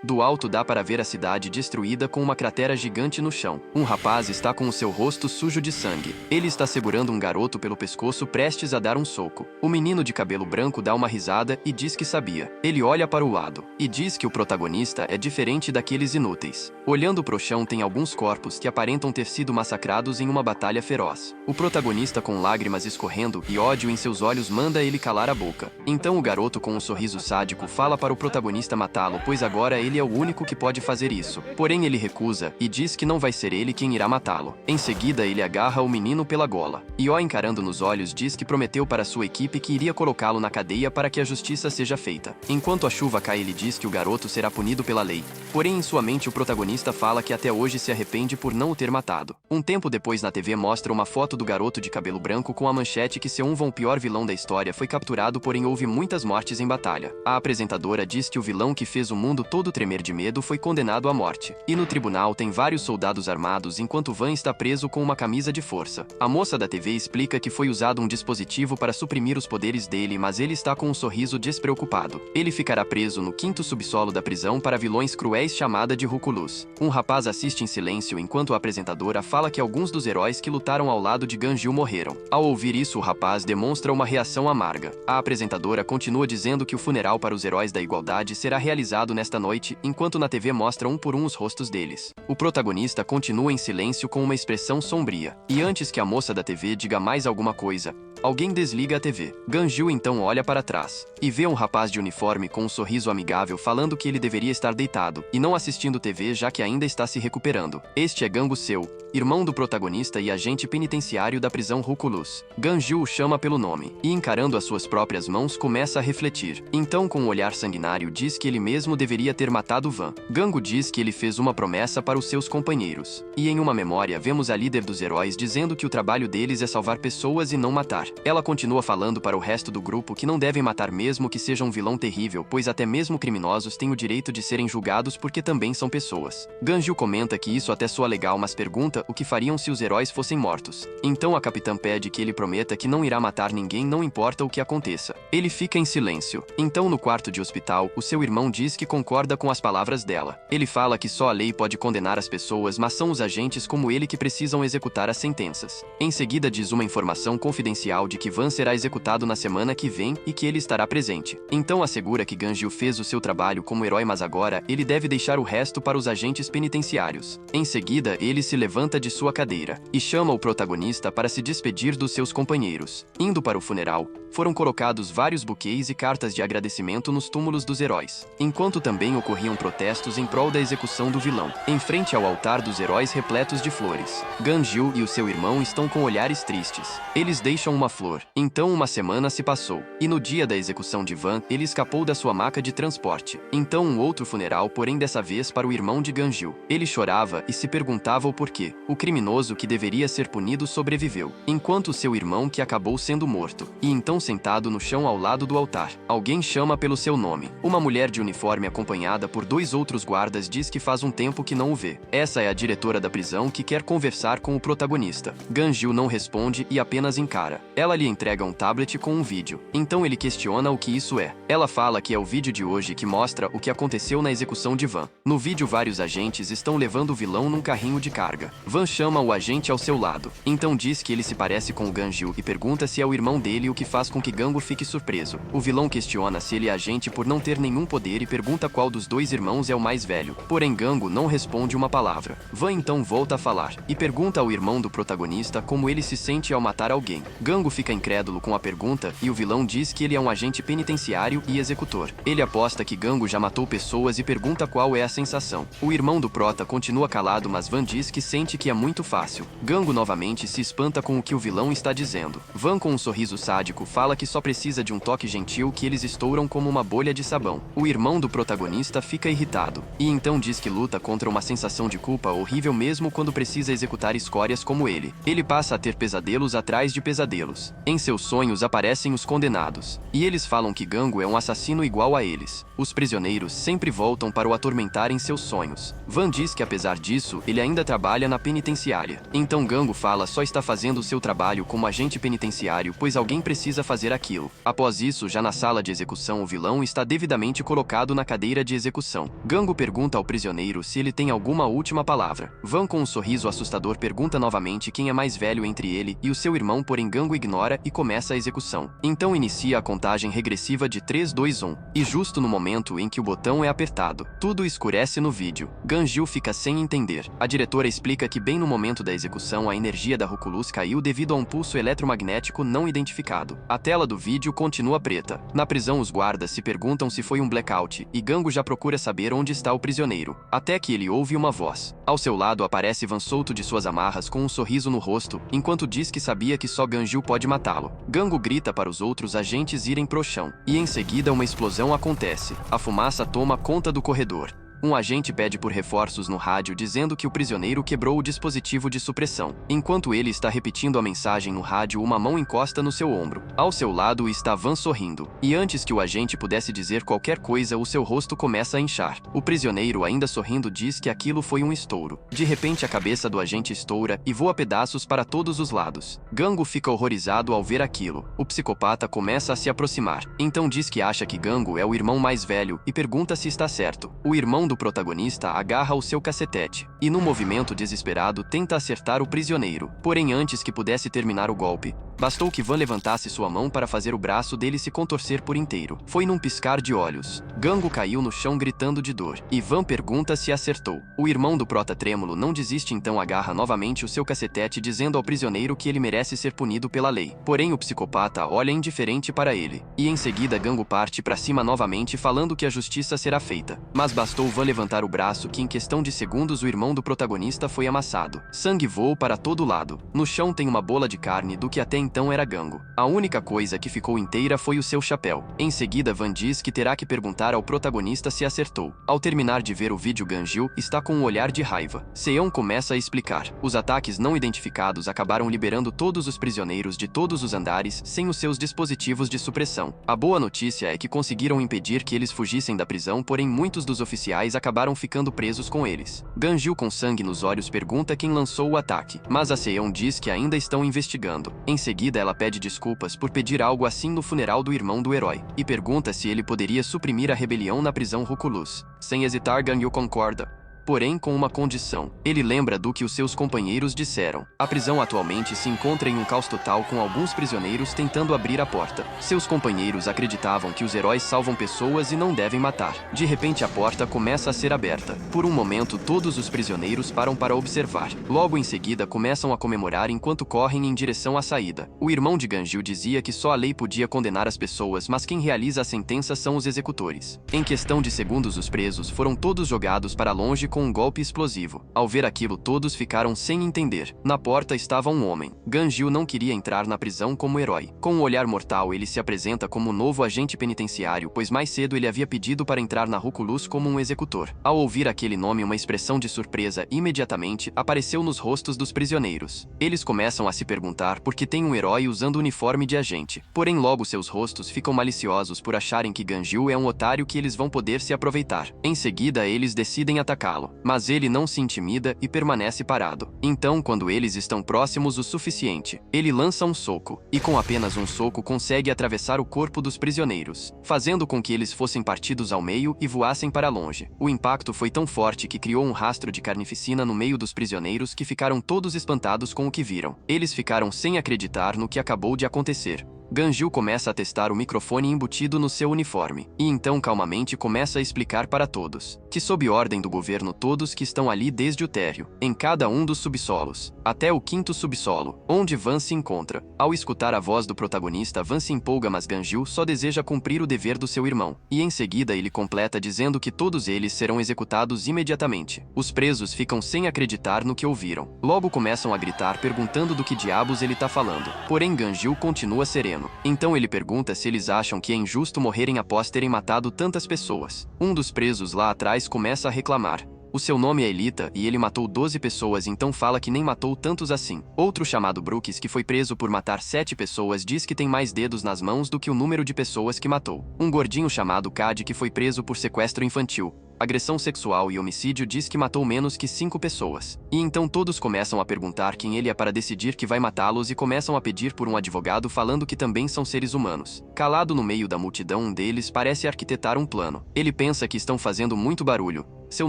Do alto dá para ver a cidade destruída com uma cratera gigante no chão. Um rapaz está com o seu rosto sujo de sangue. Ele está segurando um garoto pelo pescoço prestes a dar um soco. O menino de cabelo branco dá uma risada e diz que sabia. Ele olha para o lado e diz que o protagonista é diferente daqueles inúteis. Olhando pro chão tem alguns corpos que aparentam ter sido massacrados em uma batalha feroz. O protagonista com lágrimas escorrendo e ódio em seus olhos manda ele calar a boca. Então o garoto com um sorriso sádico fala para o protagonista matá-lo, pois agora ele é o único que pode fazer isso. Porém ele recusa e diz que não vai ser ele quem irá matá-lo. Em seguida ele agarra o menino pela gola. E encarando nos olhos diz que prometeu para sua equipe que iria colocá-lo na cadeia para que a justiça seja feita. Enquanto a chuva cai ele diz que o garoto será punido pela lei. Porém em sua mente o protagonista fala que até hoje se arrepende por não o ter matado. Um tempo depois na TV mostra uma foto do garoto de cabelo branco com a manchete que seu pior vilão da história foi capturado, porém houve muitas mortes em batalha. A apresentadora diz que o vilão que fez o mundo todo tremer de medo foi condenado à morte. E no tribunal tem vários soldados armados enquanto Van está preso com uma camisa de força. A moça da TV explica que foi usado um dispositivo para suprimir os poderes dele, mas ele está com um sorriso despreocupado. Ele ficará preso no quinto subsolo da prisão para vilões cruéis chamada de Ruculus. Um rapaz assiste em silêncio enquanto a apresentadora fala que alguns dos heróis que lutaram ao lado de Ganjil morreram. Ao ouvir isso o rapaz demonstra uma reação amarga. A apresentadora continua dizendo que o funeral para os heróis da igualdade será realizado nesta noite, enquanto na TV mostra um por um os rostos deles. O protagonista continua em silêncio com uma expressão sombria. E antes que a moça da TV diga mais alguma coisa, alguém desliga a TV. Ganjil então olha para trás e vê um rapaz de uniforme com um sorriso amigável falando que ele deveria estar deitado e não assistindo TV já que ainda está se recuperando. Este é Gangu Seu, irmão do protagonista e agente penitenciário da prisão Ruculus. Ganjil o chama pelo nome e encarando as suas próprias mãos começa a refletir. Então com um olhar sanguinário diz que ele mesmo deveria ter matado Van. Gangu diz que ele fez uma promessa para os seus companheiros. E em uma memória vemos a líder dos heróis dizendo que o trabalho deles é salvar pessoas e não matar. Ela continua falando para o resto do grupo que não devem matar mesmo que seja um vilão terrível, pois até mesmo criminosos têm o direito de serem julgados porque também são pessoas. Ganjil comenta que isso até soa legal, mas pergunta o que fariam se os heróis fossem mortos. Então a capitã pede que ele prometa que não irá matar ninguém, não importa o que aconteça. Ele fica em silêncio. Então no quarto de hospital, o seu irmão diz que concorda com as palavras dela. Ele fala que só a lei pode condenar as pessoas, mas são os agentes como ele que precisam executar as sentenças. Em seguida diz uma informação confidencial de que Van será executado na semana que vem e que ele estará presente. Então assegura que Ganjil fez o seu trabalho como herói, mas agora ele deve deixar o resto para os agentes penitenciários. Em seguida ele se levanta de sua cadeira e chama o protagonista para se despedir dos seus companheiros. Indo para o funeral, foram colocados vários buquês e cartas de agradecimento nos túmulos dos heróis, enquanto também ocorriam protestos em prol da execução do vilão. Em frente ao altar dos heróis repletos de flores, Ganjil e o seu irmão estão com olhares tristes. Eles deixam uma flor. Então uma semana se passou, e no dia da execução de Van, ele escapou da sua maca de transporte. Então um outro funeral, porém dessa vez para o irmão de Ganjil. Ele chorava e se perguntava o porquê. O criminoso que deveria ser punido sobreviveu, enquanto seu irmão que acabou sendo morto. E então sentado no chão ao lado do altar, alguém chama pelo seu nome. Uma mulher de uniforme acompanhada por dois outros guardas diz que faz um tempo que não o vê. Essa é a diretora da prisão que quer conversar com o protagonista. Ganjil não responde e apenas encara. Ela lhe entrega um tablet com um vídeo. Então ele questiona o que isso é. Ela fala que é o vídeo de hoje que mostra o que aconteceu na execução de Van. No vídeo vários agentes estão levando o vilão num carrinho de carga. Van chama o agente ao seu lado. Então diz que ele se parece com o Ganjil e pergunta se é o irmão dele, o que faz com que Gangu fique surpreso. O vilão questiona se ele é agente por não ter nenhum poder e pergunta qual dos dois irmãos é o mais velho. Porém Gangu não responde uma palavra. Van então volta a falar e pergunta ao irmão do protagonista como ele se sente ao matar alguém. Gangu fica incrédulo com a pergunta e o vilão diz que ele é um agente penitenciário e executor. Ele aposta que Gangu já matou pessoas e pergunta qual é a sensação. O irmão do prota continua calado, mas Van diz que sente que é muito fácil. Gangu novamente se espanta com o que o vilão está dizendo. Van com um sorriso sádico fala que só precisa de um toque gentil que eles estouram como uma bolha de sabão. O irmão do protagonista fica irritado e então diz que luta contra uma sensação de culpa horrível mesmo quando precisa executar escórias como ele. Ele passa a ter pesadelos atrás de pesadelos. Em seus sonhos aparecem os condenados e eles falam que Gangu é um assassino igual a eles. Os prisioneiros sempre voltam para o atormentar em seus sonhos. Van diz que apesar disso, ele ainda trabalha na penitenciária. Então Gangu fala só está fazendo o seu trabalho como agente penitenciário, pois alguém precisa fazer aquilo. Após isso, já na sala de execução, o vilão está devidamente colocado na cadeira de execução. execução. Gangu pergunta ao prisioneiro se ele tem alguma última palavra. Van, com um sorriso assustador, pergunta novamente quem é mais velho entre ele e o seu irmão, porém Gangu ignora e começa a execução. Então inicia a contagem regressiva de 3, 2, 1. E justo no momento em que o botão é apertado, tudo escurece no vídeo. Ganjil fica sem entender. A diretora explica que bem no momento da execução a energia da Ruculus caiu devido a um pulso eletromagnético não identificado. A tela do vídeo continua preta. Na prisão, os guardas se perguntam se foi um blackout e Gangu já procura saber onde está o prisioneiro, até que ele ouve uma voz. Ao seu lado aparece Van solto de suas amarras com um sorriso no rosto, enquanto diz que sabia que só Ganjil pode matá-lo. Gangu grita para os outros agentes irem pro chão, e em seguida uma explosão acontece. A fumaça toma conta do corredor. Um agente pede por reforços no rádio dizendo que o prisioneiro quebrou o dispositivo de supressão. Enquanto ele está repetindo a mensagem no rádio, uma mão encosta no seu ombro. Ao seu lado está Van sorrindo. E antes que o agente pudesse dizer qualquer coisa, o seu rosto começa a inchar. O prisioneiro, ainda sorrindo, diz que aquilo foi um estouro. De repente, a cabeça do agente estoura e voa pedaços para todos os lados. Gangu fica horrorizado ao ver aquilo. O psicopata começa a se aproximar. Então diz que acha que Gangu é o irmão mais velho e pergunta se está certo. O irmão do protagonista agarra o seu cacetete e, num movimento desesperado, tenta acertar o prisioneiro. Porém, antes que pudesse terminar o golpe, bastou que Van levantasse sua mão para fazer o braço dele se contorcer por inteiro. Foi num piscar de olhos. Gangu caiu no chão gritando de dor. E Van pergunta se acertou. O irmão do prota trêmulo não desiste, então agarra novamente o seu cacetete, dizendo ao prisioneiro que ele merece ser punido pela lei. Porém, o psicopata olha indiferente para ele. E em seguida Gangu parte para cima novamente, falando que a justiça será feita. Mas bastou Van levantar o braço que em questão de segundos o irmão do protagonista foi amassado. Sangue voou para todo lado. No chão tem uma bola de carne do que até então era Gangu. A única coisa que ficou inteira foi o seu chapéu. Em seguida, Van diz que terá que perguntar ao protagonista se acertou. Ao terminar de ver o vídeo, Ganjil está com um olhar de raiva. Seon começa a explicar. Os ataques não identificados acabaram liberando todos os prisioneiros de todos os andares sem os seus dispositivos de supressão. A boa notícia é que conseguiram impedir que eles fugissem da prisão, porém muitos dos oficiais acabaram ficando presos com eles. Ganjil, com sangue nos olhos, pergunta quem lançou o ataque, mas a Seon diz que ainda estão investigando. Em seguida, ela pede desculpas por pedir algo assim no funeral do irmão do herói, e pergunta se ele poderia suprimir a rebelião na prisão Ruculus. Sem hesitar, Ganjil concorda, porém com uma condição. Ele lembra do que os seus companheiros disseram. A prisão atualmente se encontra em um caos total, com alguns prisioneiros tentando abrir a porta. Seus companheiros acreditavam que os heróis salvam pessoas e não devem matar. De repente, a porta começa a ser aberta. Por um momento, todos os prisioneiros param para observar. Logo em seguida, começam a comemorar enquanto correm em direção à saída. O irmão de Ganjil dizia que só a lei podia condenar as pessoas, mas quem realiza a sentença são os executores. Em questão de segundos, os presos foram todos jogados para longe com um golpe explosivo. Ao ver aquilo, todos ficaram sem entender. Na porta estava um homem. Ganjil não queria entrar na prisão como herói. Com um olhar mortal, ele se apresenta como um novo agente penitenciário, pois mais cedo ele havia pedido para entrar na Ruculus como um executor. Ao ouvir aquele nome, uma expressão de surpresa imediatamente apareceu nos rostos dos prisioneiros. Eles começam a se perguntar por que tem um herói usando uniforme de agente. Porém, logo seus rostos ficam maliciosos por acharem que Ganjil é um otário que eles vão poder se aproveitar. Em seguida, eles decidem atacá-lo. Mas ele não se intimida e permanece parado. Então, quando eles estão próximos o suficiente, ele lança um soco, e com apenas um soco consegue atravessar o corpo dos prisioneiros, fazendo com que eles fossem partidos ao meio e voassem para longe. O impacto foi tão forte que criou um rastro de carnificina no meio dos prisioneiros, que ficaram todos espantados com o que viram. Eles ficaram sem acreditar no que acabou de acontecer. Ganjil começa a testar o microfone embutido no seu uniforme, e então calmamente começa a explicar para todos que, sob ordem do governo, todos que estão ali desde o térreo, em cada um dos subsolos, até o 5º subsolo, onde Van se encontra. Ao escutar a voz do protagonista, Van se empolga, mas Ganjil só deseja cumprir o dever do seu irmão, e em seguida ele completa dizendo que todos eles serão executados imediatamente. Os presos ficam sem acreditar no que ouviram. Logo começam a gritar perguntando do que diabos ele tá falando. Porém, Ganjil continua sereno. Então ele pergunta se eles acham que é injusto morrerem após terem matado tantas pessoas. Um dos presos lá atrás começa a reclamar. O seu nome é Elita e ele matou 12 pessoas, então fala que nem matou tantos assim. Outro, chamado Brooks, que foi preso por matar 7 pessoas, diz que tem mais dedos nas mãos do que o número de pessoas que matou. Um gordinho chamado Cad, que foi preso por sequestro infantil, Agressão sexual e homicídio diz que matou menos que 5 pessoas. E então todos começam a perguntar quem ele é para decidir que vai matá-los e começam a pedir por um advogado falando que também são seres humanos. Calado no meio da multidão, um deles parece arquitetar um plano. Ele pensa que estão fazendo muito barulho. Seu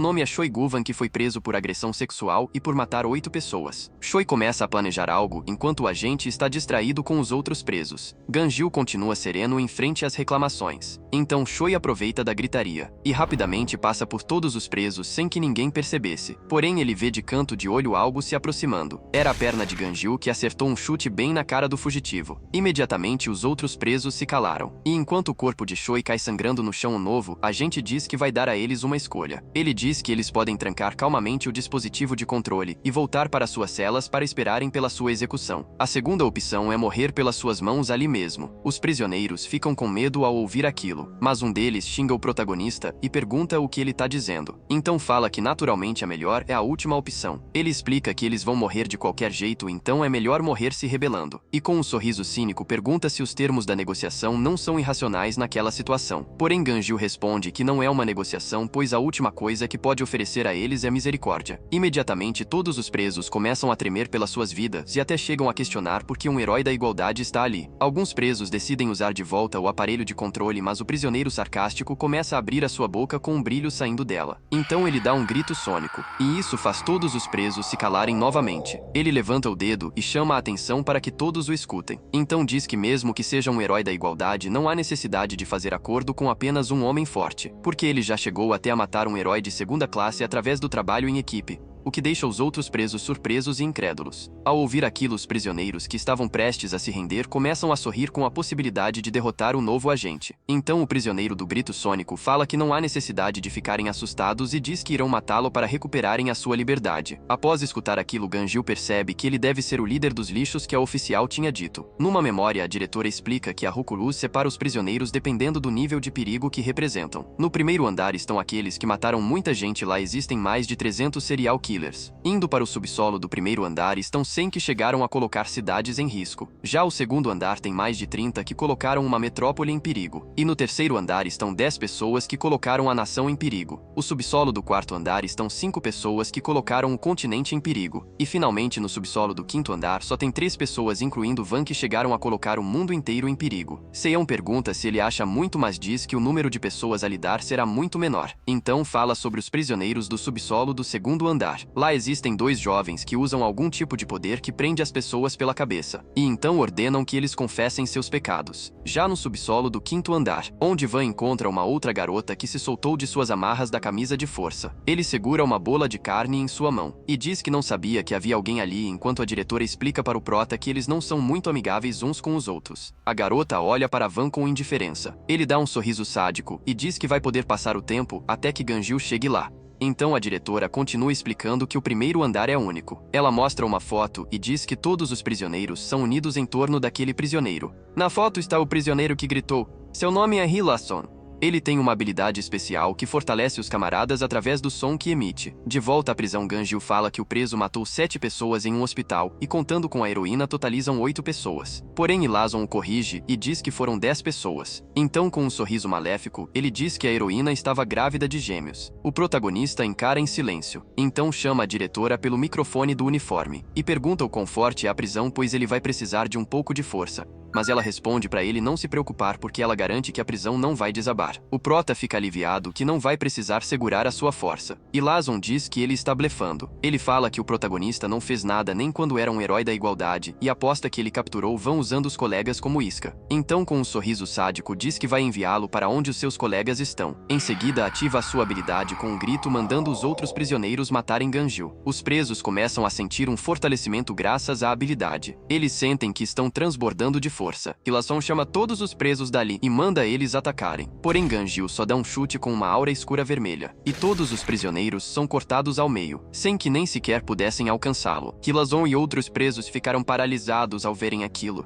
nome é Choi Guvan, que foi preso por agressão sexual e por matar 8 pessoas. Choi começa a planejar algo enquanto o agente está distraído com os outros presos. Ganjil continua sereno em frente às reclamações. Então Choi aproveita da gritaria e rapidamente passa por todos os presos sem que ninguém percebesse. Porém, ele vê de canto de olho algo se aproximando. Era a perna de Ganjil que acertou um chute bem na cara do fugitivo. Imediatamente os outros presos se calaram. E enquanto o corpo de Choi cai sangrando no chão, novo, a agente diz que vai dar a eles uma escolha. Ele diz que eles podem trancar calmamente o dispositivo de controle e voltar para suas celas para esperarem pela sua execução. A segunda opção é morrer pelas suas mãos ali mesmo. Os prisioneiros ficam com medo ao ouvir aquilo, mas um deles xinga o protagonista e pergunta o que ele tá dizendo. Então fala que naturalmente a melhor é a última opção. Ele explica que eles vão morrer de qualquer jeito, então é melhor morrer se rebelando. E com um sorriso cínico pergunta se os termos da negociação não são irracionais naquela situação. Porém, Ganjil responde que não é uma negociação, pois a última coisa que pode oferecer a eles é misericórdia. Imediatamente todos os presos começam a tremer pelas suas vidas e até chegam a questionar por que um herói da igualdade está ali. Alguns presos decidem usar de volta o aparelho de controle, mas o prisioneiro sarcástico começa a abrir a sua boca com um brilho saindo dela. Então ele dá um grito sônico, e isso faz todos os presos se calarem novamente. Ele levanta o dedo e chama a atenção para que todos o escutem. Então diz que mesmo que seja um herói da igualdade, não há necessidade de fazer acordo com apenas um homem forte, porque ele já chegou até a matar um herói de segunda classe através do trabalho em equipe, o que deixa os outros presos surpresos e incrédulos. Ao ouvir aquilo, os prisioneiros que estavam prestes a se render começam a sorrir com a possibilidade de derrotar o novo agente. Então o prisioneiro do grito sônico fala que não há necessidade de ficarem assustados e diz que irão matá-lo para recuperarem a sua liberdade. Após escutar aquilo, Ganjil percebe que ele deve ser o líder dos lixos que a oficial tinha dito. Numa memória, a diretora explica que a Rukulus separa os prisioneiros dependendo do nível de perigo que representam. No primeiro andar estão aqueles que mataram muita gente, lá existem mais de 300 serial killers. Indo para o subsolo do primeiro andar estão 100 que chegaram a colocar cidades em risco. Já o segundo andar tem mais de 30 que colocaram uma metrópole em perigo. E no terceiro andar estão 10 pessoas que colocaram a nação em perigo. O subsolo do quarto andar estão 5 pessoas que colocaram o continente em perigo. E finalmente no subsolo do quinto andar só tem 3 pessoas, incluindo Van, que chegaram a colocar o mundo inteiro em perigo. Seon pergunta se ele acha muito, mas diz que o número de pessoas a lidar será muito menor. Então fala sobre os prisioneiros do subsolo do segundo andar. Lá existem 2 jovens que usam algum tipo de poder que prende as pessoas pela cabeça, e então ordenam que eles confessem seus pecados. Já no subsolo do quinto andar, onde Van encontra uma outra garota que se soltou de suas amarras da camisa de força. Ele segura uma bola de carne em sua mão, e diz que não sabia que havia alguém ali, enquanto a diretora explica para o prota que eles não são muito amigáveis uns com os outros. A garota olha para Van com indiferença. Ele dá um sorriso sádico e diz que vai poder passar o tempo até que Ganjil chegue lá. Então a diretora continua explicando que o primeiro andar é único. Ela mostra uma foto e diz que todos os prisioneiros são unidos em torno daquele prisioneiro. Na foto está o prisioneiro que gritou: "Seu nome é Hilason." Ele tem uma habilidade especial que fortalece os camaradas através do som que emite. De volta à prisão, Ganjil fala que o preso matou 7 pessoas em um hospital e, contando com a heroína, totalizam 8 pessoas. Porém, Ilazon o corrige e diz que foram 10 pessoas. Então, com um sorriso maléfico, ele diz que a heroína estava grávida de gêmeos. O protagonista encara em silêncio. Então chama a diretora pelo microfone do uniforme e pergunta o quão forte é a prisão, pois ele vai precisar de um pouco de força. Mas ela responde para ele não se preocupar, porque ela garante que a prisão não vai desabar. O prota fica aliviado que não vai precisar segurar a sua força. E Lazon diz que ele está blefando. Ele fala que o protagonista não fez nada nem quando era um herói da igualdade e aposta que ele capturou Van usando os colegas como isca. Então, com um sorriso sádico, diz que vai enviá-lo para onde os seus colegas estão. Em seguida, ativa a sua habilidade com um grito, mandando os outros prisioneiros matarem Ganjil. Os presos começam a sentir um fortalecimento graças à habilidade. Eles sentem que estão transbordando de força. Hilason chama todos os presos dali e manda eles atacarem. Porém, Ganjil só dá um chute com uma aura escura vermelha, e todos os prisioneiros são cortados ao meio, sem que nem sequer pudessem alcançá-lo. Hilason e outros presos ficaram paralisados ao verem aquilo.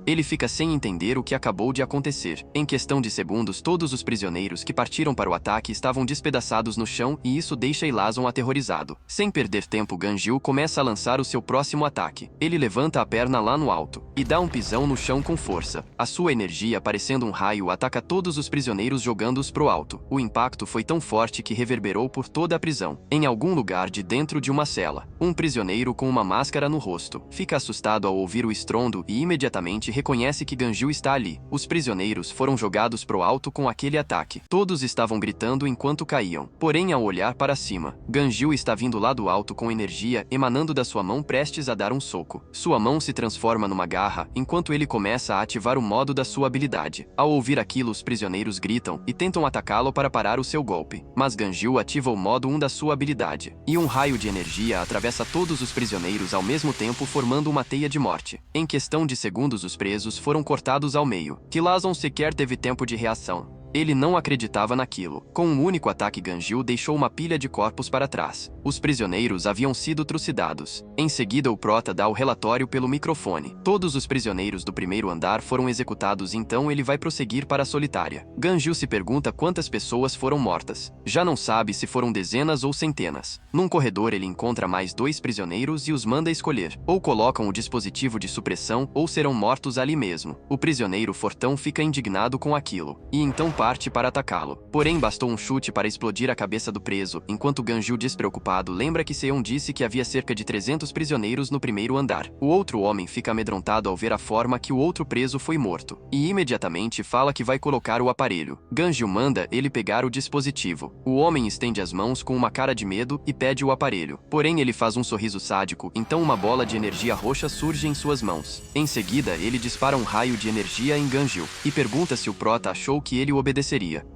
Ele fica sem entender o que acabou de acontecer. Em questão de segundos, todos os prisioneiros que partiram para o ataque estavam despedaçados no chão e isso deixa Ilazon aterrorizado. Sem perder tempo, Ganjil começa a lançar o seu próximo ataque. Ele levanta a perna lá no alto e dá um pisão no chão com força. A sua energia, parecendo um raio, ataca todos os prisioneiros jogando-os pro alto. O impacto foi tão forte que reverberou por toda a prisão. Em algum lugar de dentro de uma cela, um prisioneiro com uma máscara no rosto fica assustado ao ouvir o estrondo e imediatamente reconhece que Ganjil está ali. Os prisioneiros foram jogados pro alto com aquele ataque. Todos estavam gritando enquanto caíam. Porém, ao olhar para cima, Ganjil está vindo lá do alto com energia emanando da sua mão, prestes a dar um soco. Sua mão se transforma numa garra enquanto ele começa a ativar o modo da sua habilidade. Ao ouvir aquilo, os prisioneiros gritam e tentam atacá-lo para parar o seu golpe. Mas Ganjil ativa o modo 1 da sua habilidade e um raio de energia atravessa todos os prisioneiros ao mesmo tempo, formando uma teia de morte. Em questão de segundos, os presos foram cortados ao meio. Ilazon sequer teve tempo de reação. Ele não acreditava naquilo. Com um único ataque, Ganjil deixou uma pilha de corpos para trás. Os prisioneiros haviam sido trucidados. Em seguida, o prota dá o relatório pelo microfone. Todos os prisioneiros do primeiro andar foram executados, então ele vai prosseguir para a solitária. Ganjil se pergunta quantas pessoas foram mortas. Já não sabe se foram dezenas ou centenas. Num corredor, ele encontra mais 2 prisioneiros e os manda escolher. Ou colocam o dispositivo de supressão ou serão mortos ali mesmo. O prisioneiro fortão fica indignado com aquilo e então parte para atacá-lo. Porém, bastou um chute para explodir a cabeça do preso, enquanto Ganjil, despreocupado, lembra que Seon disse que havia cerca de 300 prisioneiros no primeiro andar. O outro homem fica amedrontado ao ver a forma que o outro preso foi morto, e imediatamente fala que vai colocar o aparelho. Ganjil manda ele pegar o dispositivo. O homem estende as mãos com uma cara de medo e pede o aparelho. Porém, ele faz um sorriso sádico, então uma bola de energia roxa surge em suas mãos. Em seguida, ele dispara um raio de energia em Ganjil, e pergunta se o prota achou que ele obedeceria.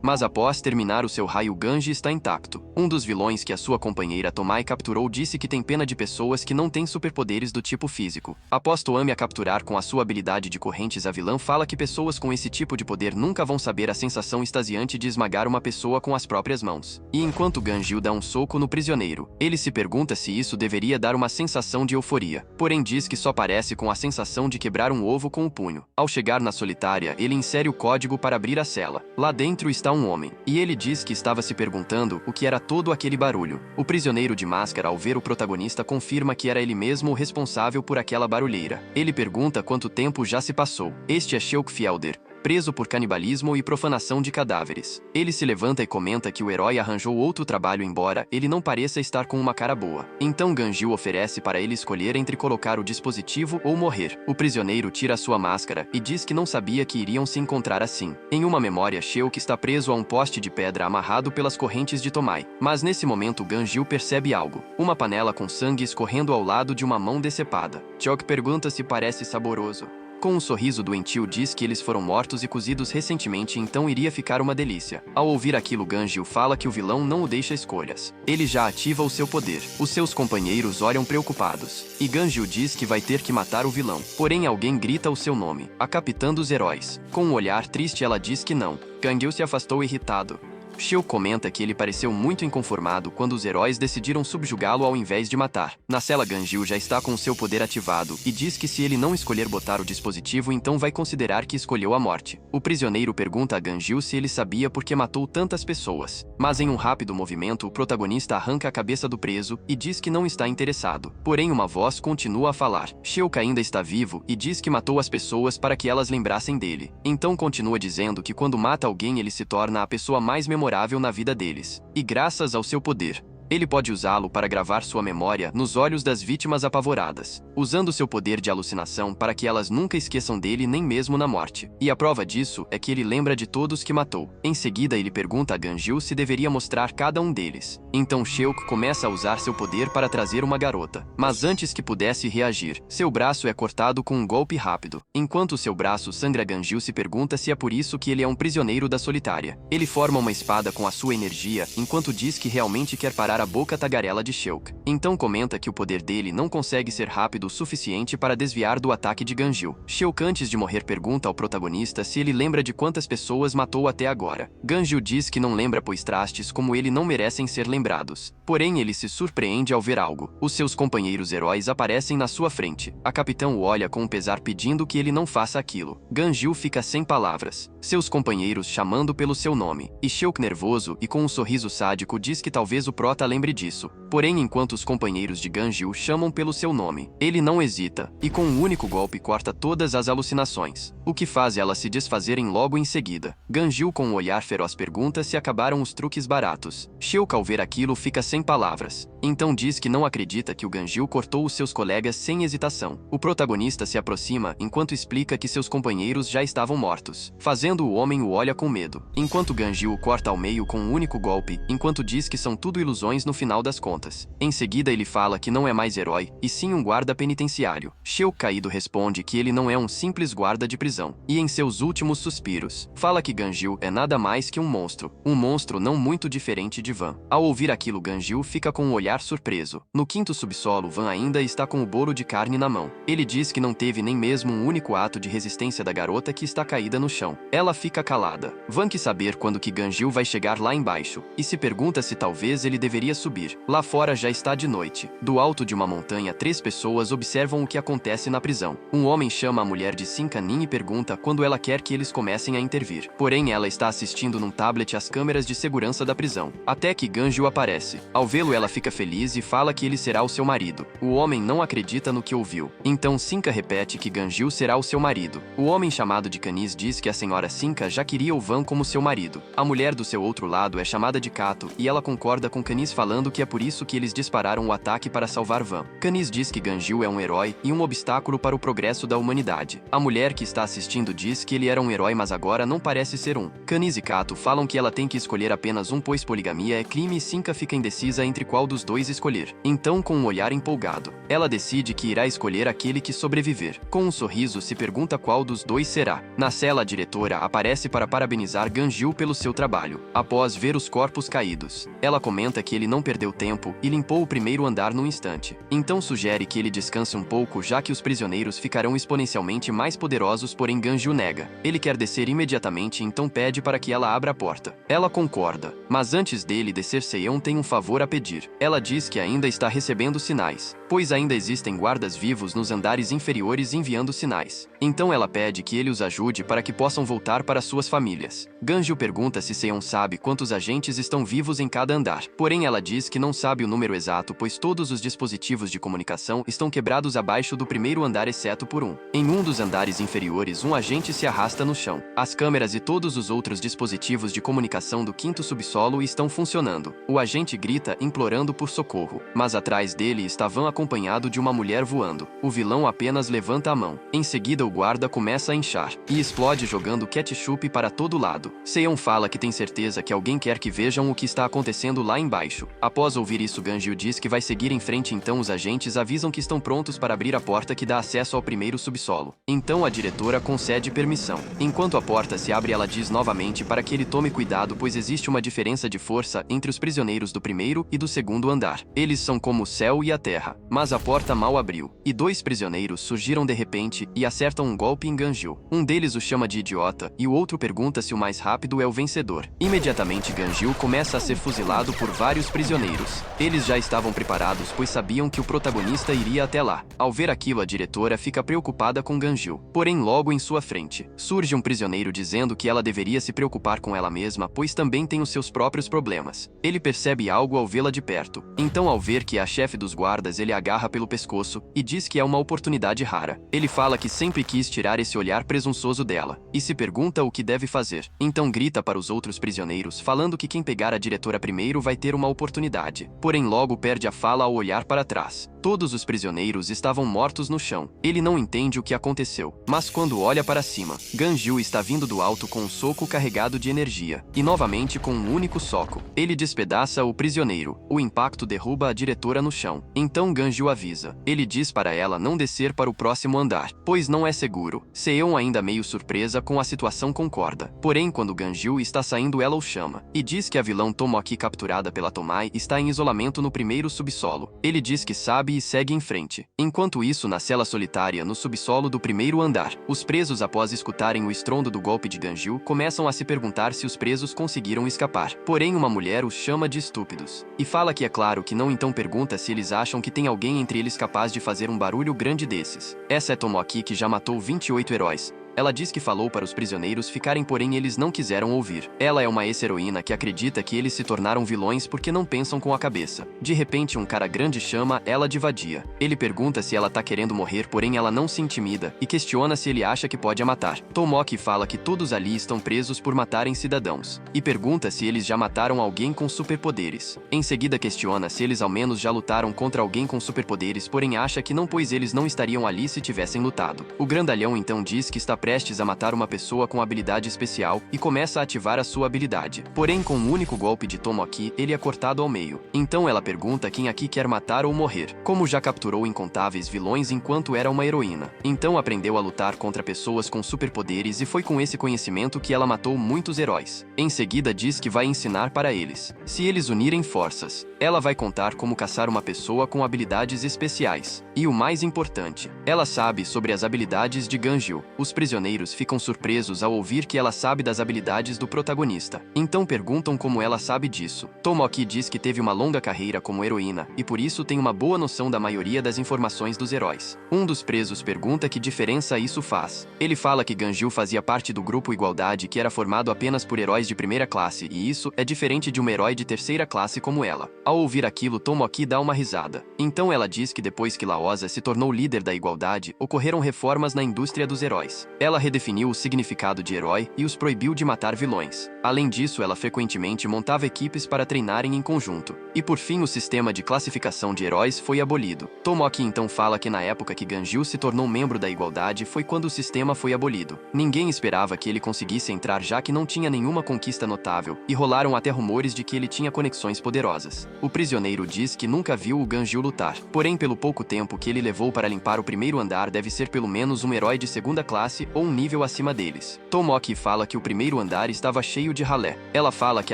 Mas após terminar o seu raio, Ganji está intacto. Um dos vilões que a sua companheira Tomai capturou disse que tem pena de pessoas que não têm superpoderes do tipo físico. Após Toami a capturar com a sua habilidade de correntes, a vilã fala que pessoas com esse tipo de poder nunca vão saber a sensação extasiante de esmagar uma pessoa com as próprias mãos. E enquanto Ganjil dá um soco no prisioneiro, ele se pergunta se isso deveria dar uma sensação de euforia. Porém, diz que só parece com a sensação de quebrar um ovo com o punho. Ao chegar na solitária, ele insere o código para abrir a cela. Lá dentro está um homem, e ele diz que estava se perguntando o que era todo aquele barulho. O prisioneiro de máscara, ao ver o protagonista, confirma que era ele mesmo o responsável por aquela barulheira. Ele pergunta quanto tempo já se passou. Este é Sheuk Fielder, preso por canibalismo e profanação de cadáveres. Ele se levanta e comenta que o herói arranjou outro trabalho, embora ele não pareça estar com uma cara boa. Então Ganjil oferece para ele escolher entre colocar o dispositivo ou morrer. O prisioneiro tira sua máscara e diz que não sabia que iriam se encontrar assim. Em uma memória, Sheuk está preso a um poste de pedra amarrado pelas correntes de Tomai. Mas nesse momento Ganjil percebe algo. Uma panela com sangue escorrendo ao lado de uma mão decepada. Sheuk pergunta se parece saboroso. Com um sorriso doentio, diz que eles foram mortos e cozidos recentemente, então iria ficar uma delícia. Ao ouvir aquilo, Ganjil fala que o vilão não o deixa escolhas. Ele já ativa o seu poder. Os seus companheiros olham preocupados. E Ganjil diz que vai ter que matar o vilão. Porém, alguém grita o seu nome. A capitã dos heróis. Com um olhar triste, ela diz que não. Ganjil se afastou irritado. Sheuk comenta que ele pareceu muito inconformado quando os heróis decidiram subjugá-lo ao invés de matar. Na cela, Ganjil já está com seu poder ativado e diz que se ele não escolher botar o dispositivo, então vai considerar que escolheu a morte. O prisioneiro pergunta a Ganjil se ele sabia por que matou tantas pessoas. Mas em um rápido movimento, o protagonista arranca a cabeça do preso e diz que não está interessado. Porém, uma voz continua a falar. Sheuk ainda está vivo e diz que matou as pessoas para que elas lembrassem dele. Então continua dizendo que quando mata alguém, ele se torna a pessoa mais memorável na vida deles. E graças ao seu poder, ele pode usá-lo para gravar sua memória nos olhos das vítimas apavoradas, usando seu poder de alucinação para que elas nunca esqueçam dele nem mesmo na morte. E a prova disso é que ele lembra de todos que matou. Em seguida, ele pergunta a Ganjil se deveria mostrar cada um deles. Então Sheuk começa a usar seu poder para trazer uma garota. Mas antes que pudesse reagir, seu braço é cortado com um golpe rápido. Enquanto seu braço sangra, Ganjil se pergunta se é por isso que ele é um prisioneiro da solitária. Ele forma uma espada com a sua energia, enquanto diz que realmente quer parar a boca tagarela de Sheuk. Então comenta que o poder dele não consegue ser rápido o suficiente para desviar do ataque de Ganjil. Sheuk, antes de morrer, pergunta ao protagonista se ele lembra de quantas pessoas matou até agora. Ganjil diz que não lembra, pois trastes como ele não merecem ser lembrados. Porém, ele se surpreende ao ver algo. Os seus companheiros heróis aparecem na sua frente. A capitã o olha com pesar pedindo que ele não faça aquilo. Ganjil fica sem palavras. Seus companheiros chamando pelo seu nome. E Shulk, nervoso e com um sorriso sádico, diz que talvez o prota lembre disso. Porém, enquanto os companheiros de Ganjil chamam pelo seu nome, ele não hesita, e com um único golpe corta todas as alucinações, o que faz elas se desfazerem logo em seguida. Ganjil, com um olhar feroz, pergunta se acabaram os truques baratos. Shulk, ao ver aquilo, fica sem palavras. Então diz que não acredita que o Ganjil cortou os seus colegas sem hesitação. O protagonista se aproxima enquanto explica que seus companheiros já estavam mortos, fazendo o homem o olha com medo. Enquanto Ganjil o corta ao meio com um único golpe, enquanto diz que são tudo ilusões no final das contas. Em seguida ele fala que não é mais herói, e sim um guarda penitenciário. Shulk, caído, responde que ele não é um simples guarda de prisão. E em seus últimos suspiros, fala que Ganjil é nada mais que um monstro não muito diferente de Van. Ao ouvir aquilo, Ganjil fica com um olhar surpreso. No quinto subsolo, Van ainda está com o bolo de carne na mão. Ele diz que não teve nem mesmo um único ato de resistência da garota que está caída no chão. Ela fica calada. Van quer saber quando que Ganjil vai chegar lá embaixo, e se pergunta se talvez ele deveria subir. Lá fora já está de noite. Do alto de uma montanha, 3 pessoas observam o que acontece na prisão. Um homem chama a mulher de Sinkanin e pergunta quando ela quer que eles comecem a intervir. Porém, ela está assistindo num tablet às câmeras de segurança da prisão. Até que Ganjil aparece. Ao vê-lo, ela fica feliz e fala que ele será o seu marido. O homem não acredita no que ouviu. Então Sinka repete que Ganjil será o seu marido. O homem chamado de Canis diz que a senhora Sinka já queria o Van como seu marido. A mulher do seu outro lado é chamada de Kato, e ela concorda com Canis, falando que é por isso que eles dispararam o ataque para salvar Van. Canis diz que Ganjil é um herói e um obstáculo para o progresso da humanidade. A mulher que está assistindo diz que ele era um herói, mas agora não parece ser um. Canis e Kato falam que ela tem que escolher apenas um, pois poligamia é crime, e Sinka fica indecisa entre qual dos dois escolher. Então, com um olhar empolgado, ela decide que irá escolher aquele que sobreviver. Com um sorriso, se pergunta qual dos dois será. Na cela, a diretora aparece para parabenizar Ganjil pelo seu trabalho. Após ver os corpos caídos, ela comenta que ele não perdeu tempo e limpou o primeiro andar num instante. Então sugere que ele descanse um pouco, já que os prisioneiros ficarão exponencialmente mais poderosos, porém Ganjil nega. Ele quer descer imediatamente, então pede para que ela abra a porta. Ela concorda, mas antes dele descer, Seon tem um favor a pedir. Ela diz que ainda está recebendo sinais, pois ainda existem guardas vivos nos andares inferiores enviando sinais. Então ela pede que ele os ajude para que possam voltar para suas famílias. Ganjil pergunta se Seon sabe quantos agentes estão vivos em cada andar. Porém, ela diz que não sabe o número exato, pois todos os dispositivos de comunicação estão quebrados abaixo do primeiro andar, exceto por um. Em um dos andares inferiores, um agente se arrasta no chão. As câmeras e todos os outros dispositivos de comunicação do quinto subsolo estão funcionando. O agente grita, implorando por socorro, mas atrás dele está Van, acompanhado de uma mulher voando. O vilão apenas levanta a mão. Em seguida, o guarda começa a inchar e explode, jogando ketchup para todo lado. Seon fala que tem certeza que alguém quer que vejam o que está acontecendo lá embaixo. Após ouvir isso, Ganjil diz que vai seguir em frente, então os agentes avisam que estão prontos para abrir a porta que dá acesso ao primeiro subsolo. Então a diretora concede permissão. Enquanto a porta se abre, ela diz novamente para que ele tome cuidado, pois existe uma diferença de força entre os prisioneiros do primeiro e do segundo andar. Eles são como o céu e a terra. Mas a porta mal abriu, e 2 prisioneiros surgiram de repente e acertam um golpe em Ganjil. Um deles o chama de idiota, e o outro pergunta se o mais rápido é o vencedor. Imediatamente, Ganjil começa a ser fuzilado por vários prisioneiros. Eles já estavam preparados, pois sabiam que o protagonista iria até lá. Ao ver aquilo, a diretora fica preocupada com Ganjil. Porém, logo em sua frente, surge um prisioneiro dizendo que ela deveria se preocupar com ela mesma, pois também tem os seus próprios problemas. Ele percebe algo ao vê-la de perto. Então, ao ver que é a chefe dos guardas, ele a agarra pelo pescoço e diz que é uma oportunidade rara. Ele fala que sempre quis tirar esse olhar presunçoso dela, e se pergunta o que deve fazer. Então grita para os outros prisioneiros, falando que quem pegar a diretora primeiro vai ter uma oportunidade. Porém, logo perde a fala ao olhar para trás. Todos os prisioneiros estavam mortos no chão. Ele não entende o que aconteceu, mas quando olha para cima, Ganjil está vindo do alto com um soco carregado de energia, e novamente com um único soco. Ele despedaça o prisioneiro. O impacto derruba a diretora no chão. Então Ganjil avisa. Ele diz para ela não descer para o próximo andar, pois não é seguro. Seon, ainda meio surpresa com a situação, concorda. Porém, quando Ganjil está saindo, ela o chama, e diz que a vilã Tomoki, capturada pela Tomai, está em isolamento no primeiro subsolo. Ele diz que sabe sorri e segue em frente. Enquanto isso, na cela solitária, no subsolo do primeiro andar, os presos, após escutarem o estrondo do golpe de Ganjil, começam a se perguntar se os presos conseguiram escapar. Porém, uma mulher os chama de estúpidos. E fala que é claro que não, então pergunta se eles acham que tem alguém entre eles capaz de fazer um barulho grande desses. Essa é Tomoaki, que já matou 28 heróis. Ela diz que falou para os prisioneiros ficarem, porém eles não quiseram ouvir. Ela é uma ex-heroína que acredita que eles se tornaram vilões porque não pensam com a cabeça. De repente, um cara grande chama ela de vadia. Ele pergunta se ela tá querendo morrer, porém ela não se intimida e questiona se ele acha que pode a matar. Tomoaki fala que todos ali estão presos por matarem cidadãos e pergunta se eles já mataram alguém com superpoderes. Em seguida questiona se eles ao menos já lutaram contra alguém com superpoderes, porém acha que não, pois eles não estariam ali se tivessem lutado. O grandalhão então diz que está prestes a matar uma pessoa com habilidade especial e começa a ativar a sua habilidade. Porém, com um único golpe de Tomoaki, ele é cortado ao meio. Então ela pergunta quem aqui quer matar ou morrer. Como já capturou incontáveis vilões enquanto era uma heroína, então aprendeu a lutar contra pessoas com superpoderes e foi com esse conhecimento que ela matou muitos heróis. Em seguida diz que vai ensinar para eles. Se eles unirem forças, ela vai contar como caçar uma pessoa com habilidades especiais. E o mais importante, ela sabe sobre as habilidades de Ganjil. Os prisioneiros ficam surpresos ao ouvir que ela sabe das habilidades do protagonista. Então perguntam como ela sabe disso. Tomoaki diz que teve uma longa carreira como heroína e por isso tem uma boa noção da maioria das informações dos heróis. Um dos presos pergunta que diferença isso faz. Ele fala que Ganjil fazia parte do grupo Igualdade, que era formado apenas por heróis de primeira classe, e isso é diferente de um herói de terceira classe como ela. Ao ouvir aquilo, Tomoaki dá uma risada. Então ela diz que depois que Laosa se tornou líder da Igualdade, ocorreram reformas na indústria dos heróis. Ela redefiniu o significado de herói e os proibiu de matar vilões. Além disso, ela frequentemente montava equipes para treinarem em conjunto. E por fim, o sistema de classificação de heróis foi abolido. Tomoaki então fala que na época que Ganjil se tornou membro da Igualdade foi quando o sistema foi abolido. Ninguém esperava que ele conseguisse entrar, já que não tinha nenhuma conquista notável, e rolaram até rumores de que ele tinha conexões poderosas. O prisioneiro diz que nunca viu o Ganjil lutar. Porém, pelo pouco tempo que ele levou para limpar o primeiro andar, deve ser pelo menos um herói de segunda classe ou um nível acima deles. Tomoaki fala que o primeiro andar estava cheio de ralé. Ela fala que